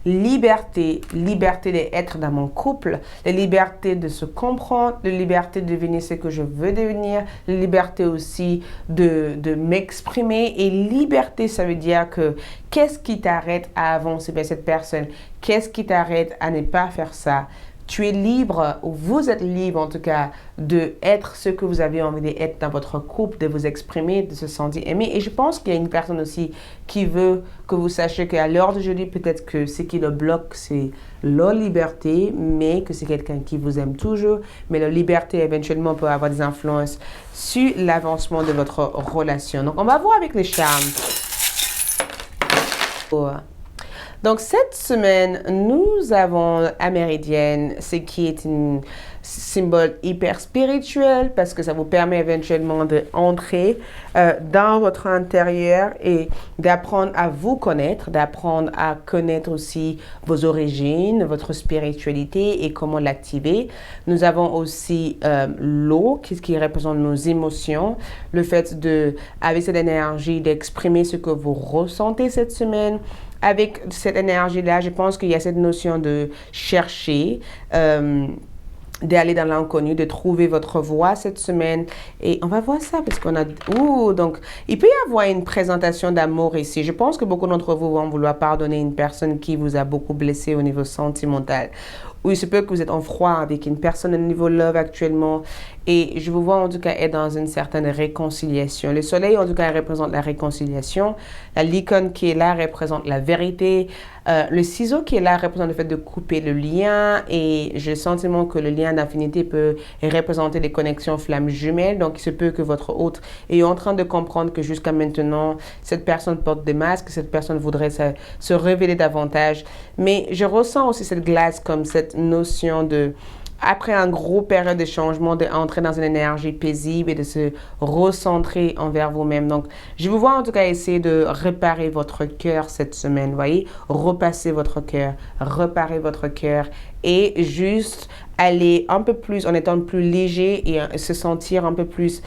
Liberté d'être dans mon couple, la liberté de se comprendre, la liberté de devenir ce que je veux devenir, la liberté aussi de m'exprimer. Et liberté, ça veut dire que qu'est-ce qui t'arrête à avancer vers cette personne? Qu'est-ce qui t'arrête à ne pas faire ça? Tu es libre, ou vous êtes libre en tout cas, d'être ce que vous avez envie d'être dans votre couple, de vous exprimer, de se sentir aimé. Et je pense qu'il y a une personne aussi qui veut que vous sachiez qu'à l'heure d'aujourd'hui, peut-être que ce qui le bloque, c'est la liberté, mais que c'est quelqu'un qui vous aime toujours. Mais la liberté, éventuellement, peut avoir des influences sur l'avancement de votre relation. Donc, on va voir avec les charmes. Donc, cette semaine, nous avons la méridienne, ce qui est un symbole hyper spirituel parce que ça vous permet éventuellement d'entrer dans votre intérieur et d'apprendre à vous connaître, d'apprendre à connaître aussi vos origines, votre spiritualité et comment l'activer. Nous avons aussi l'eau qui représente nos émotions, le fait avec cette énergie d'exprimer ce que vous ressentez cette semaine. Avec cette énergie-là, je pense qu'il y a cette notion de chercher, d'aller dans l'inconnu, de trouver votre voie cette semaine. Et on va voir ça parce qu'on a... donc, il peut y avoir une présentation d'amour ici. Je pense que beaucoup d'entre vous vont vouloir pardonner une personne qui vous a beaucoup blessé au niveau sentimental. Ou il se peut que vous êtes en froid avec une personne au niveau love actuellement. Et je vous vois en tout cas être dans une certaine réconciliation. Le soleil en tout cas représente la réconciliation. La licorne qui est là représente la vérité. Le ciseau qui est là représente le fait de couper le lien. Et j'ai le sentiment que le lien d'affinité peut représenter les connexions flammes jumelles. Donc il se peut que votre hôte est en train de comprendre que jusqu'à maintenant, cette personne porte des masques. Cette personne voudrait se révéler davantage. Mais je ressens aussi cette glace comme cette notion de après un gros période de changement, d'entrer dans une énergie paisible et de se recentrer envers vous-même. Donc, je vous vois en tout cas essayer de réparer votre cœur cette semaine, voyez, repasser votre cœur, reparer votre cœur et juste aller un peu plus en étant plus léger et se sentir un peu plus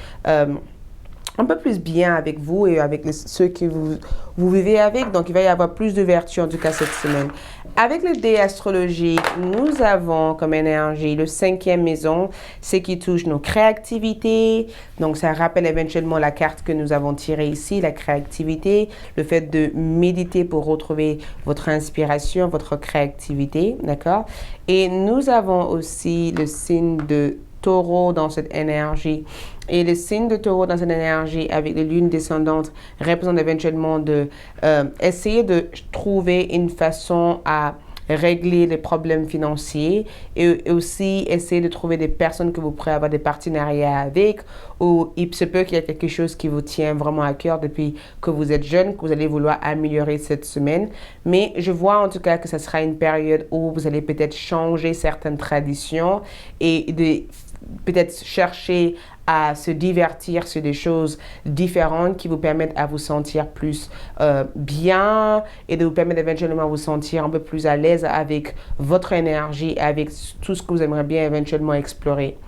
bien avec vous et avec ceux que vous vivez avec. Donc, il va y avoir plus de vertu, en tout cas, cette semaine. Avec le dé astrologique, nous avons comme énergie le 5e maison, ce qui touche nos créativités. Donc, ça rappelle éventuellement la carte que nous avons tirée ici, la créativité, le fait de méditer pour retrouver votre inspiration, votre créativité, d'accord? Et nous avons aussi le signe de Taureau dans cette énergie. Et le signe de Taureau dans cette énergie avec les lunes descendantes représente éventuellement de essayer de trouver une façon à régler les problèmes financiers et aussi essayer de trouver des personnes que vous pourrez avoir des partenariats avec, ou il se peut qu'il y ait quelque chose qui vous tient vraiment à cœur depuis que vous êtes jeune, que vous allez vouloir améliorer cette semaine. Mais je vois en tout cas que ce sera une période où vous allez peut-être changer certaines traditions et peut-être chercher à se divertir sur des choses différentes qui vous permettent à vous sentir plus bien et de vous permettre éventuellement à vous sentir un peu plus à l'aise avec votre énergie, avec tout ce que vous aimeriez bien éventuellement explorer.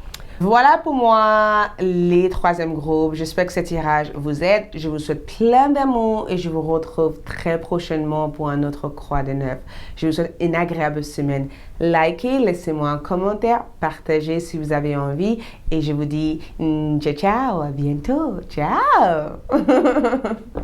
Voilà pour moi les troisièmes groupes. J'espère que ce tirage vous aide. Je vous souhaite plein d'amour et je vous retrouve très prochainement pour un autre Croix de Neuf. Je vous souhaite une agréable semaine. Likez, laissez-moi un commentaire, partagez si vous avez envie et je vous dis ciao ciao, à bientôt. Ciao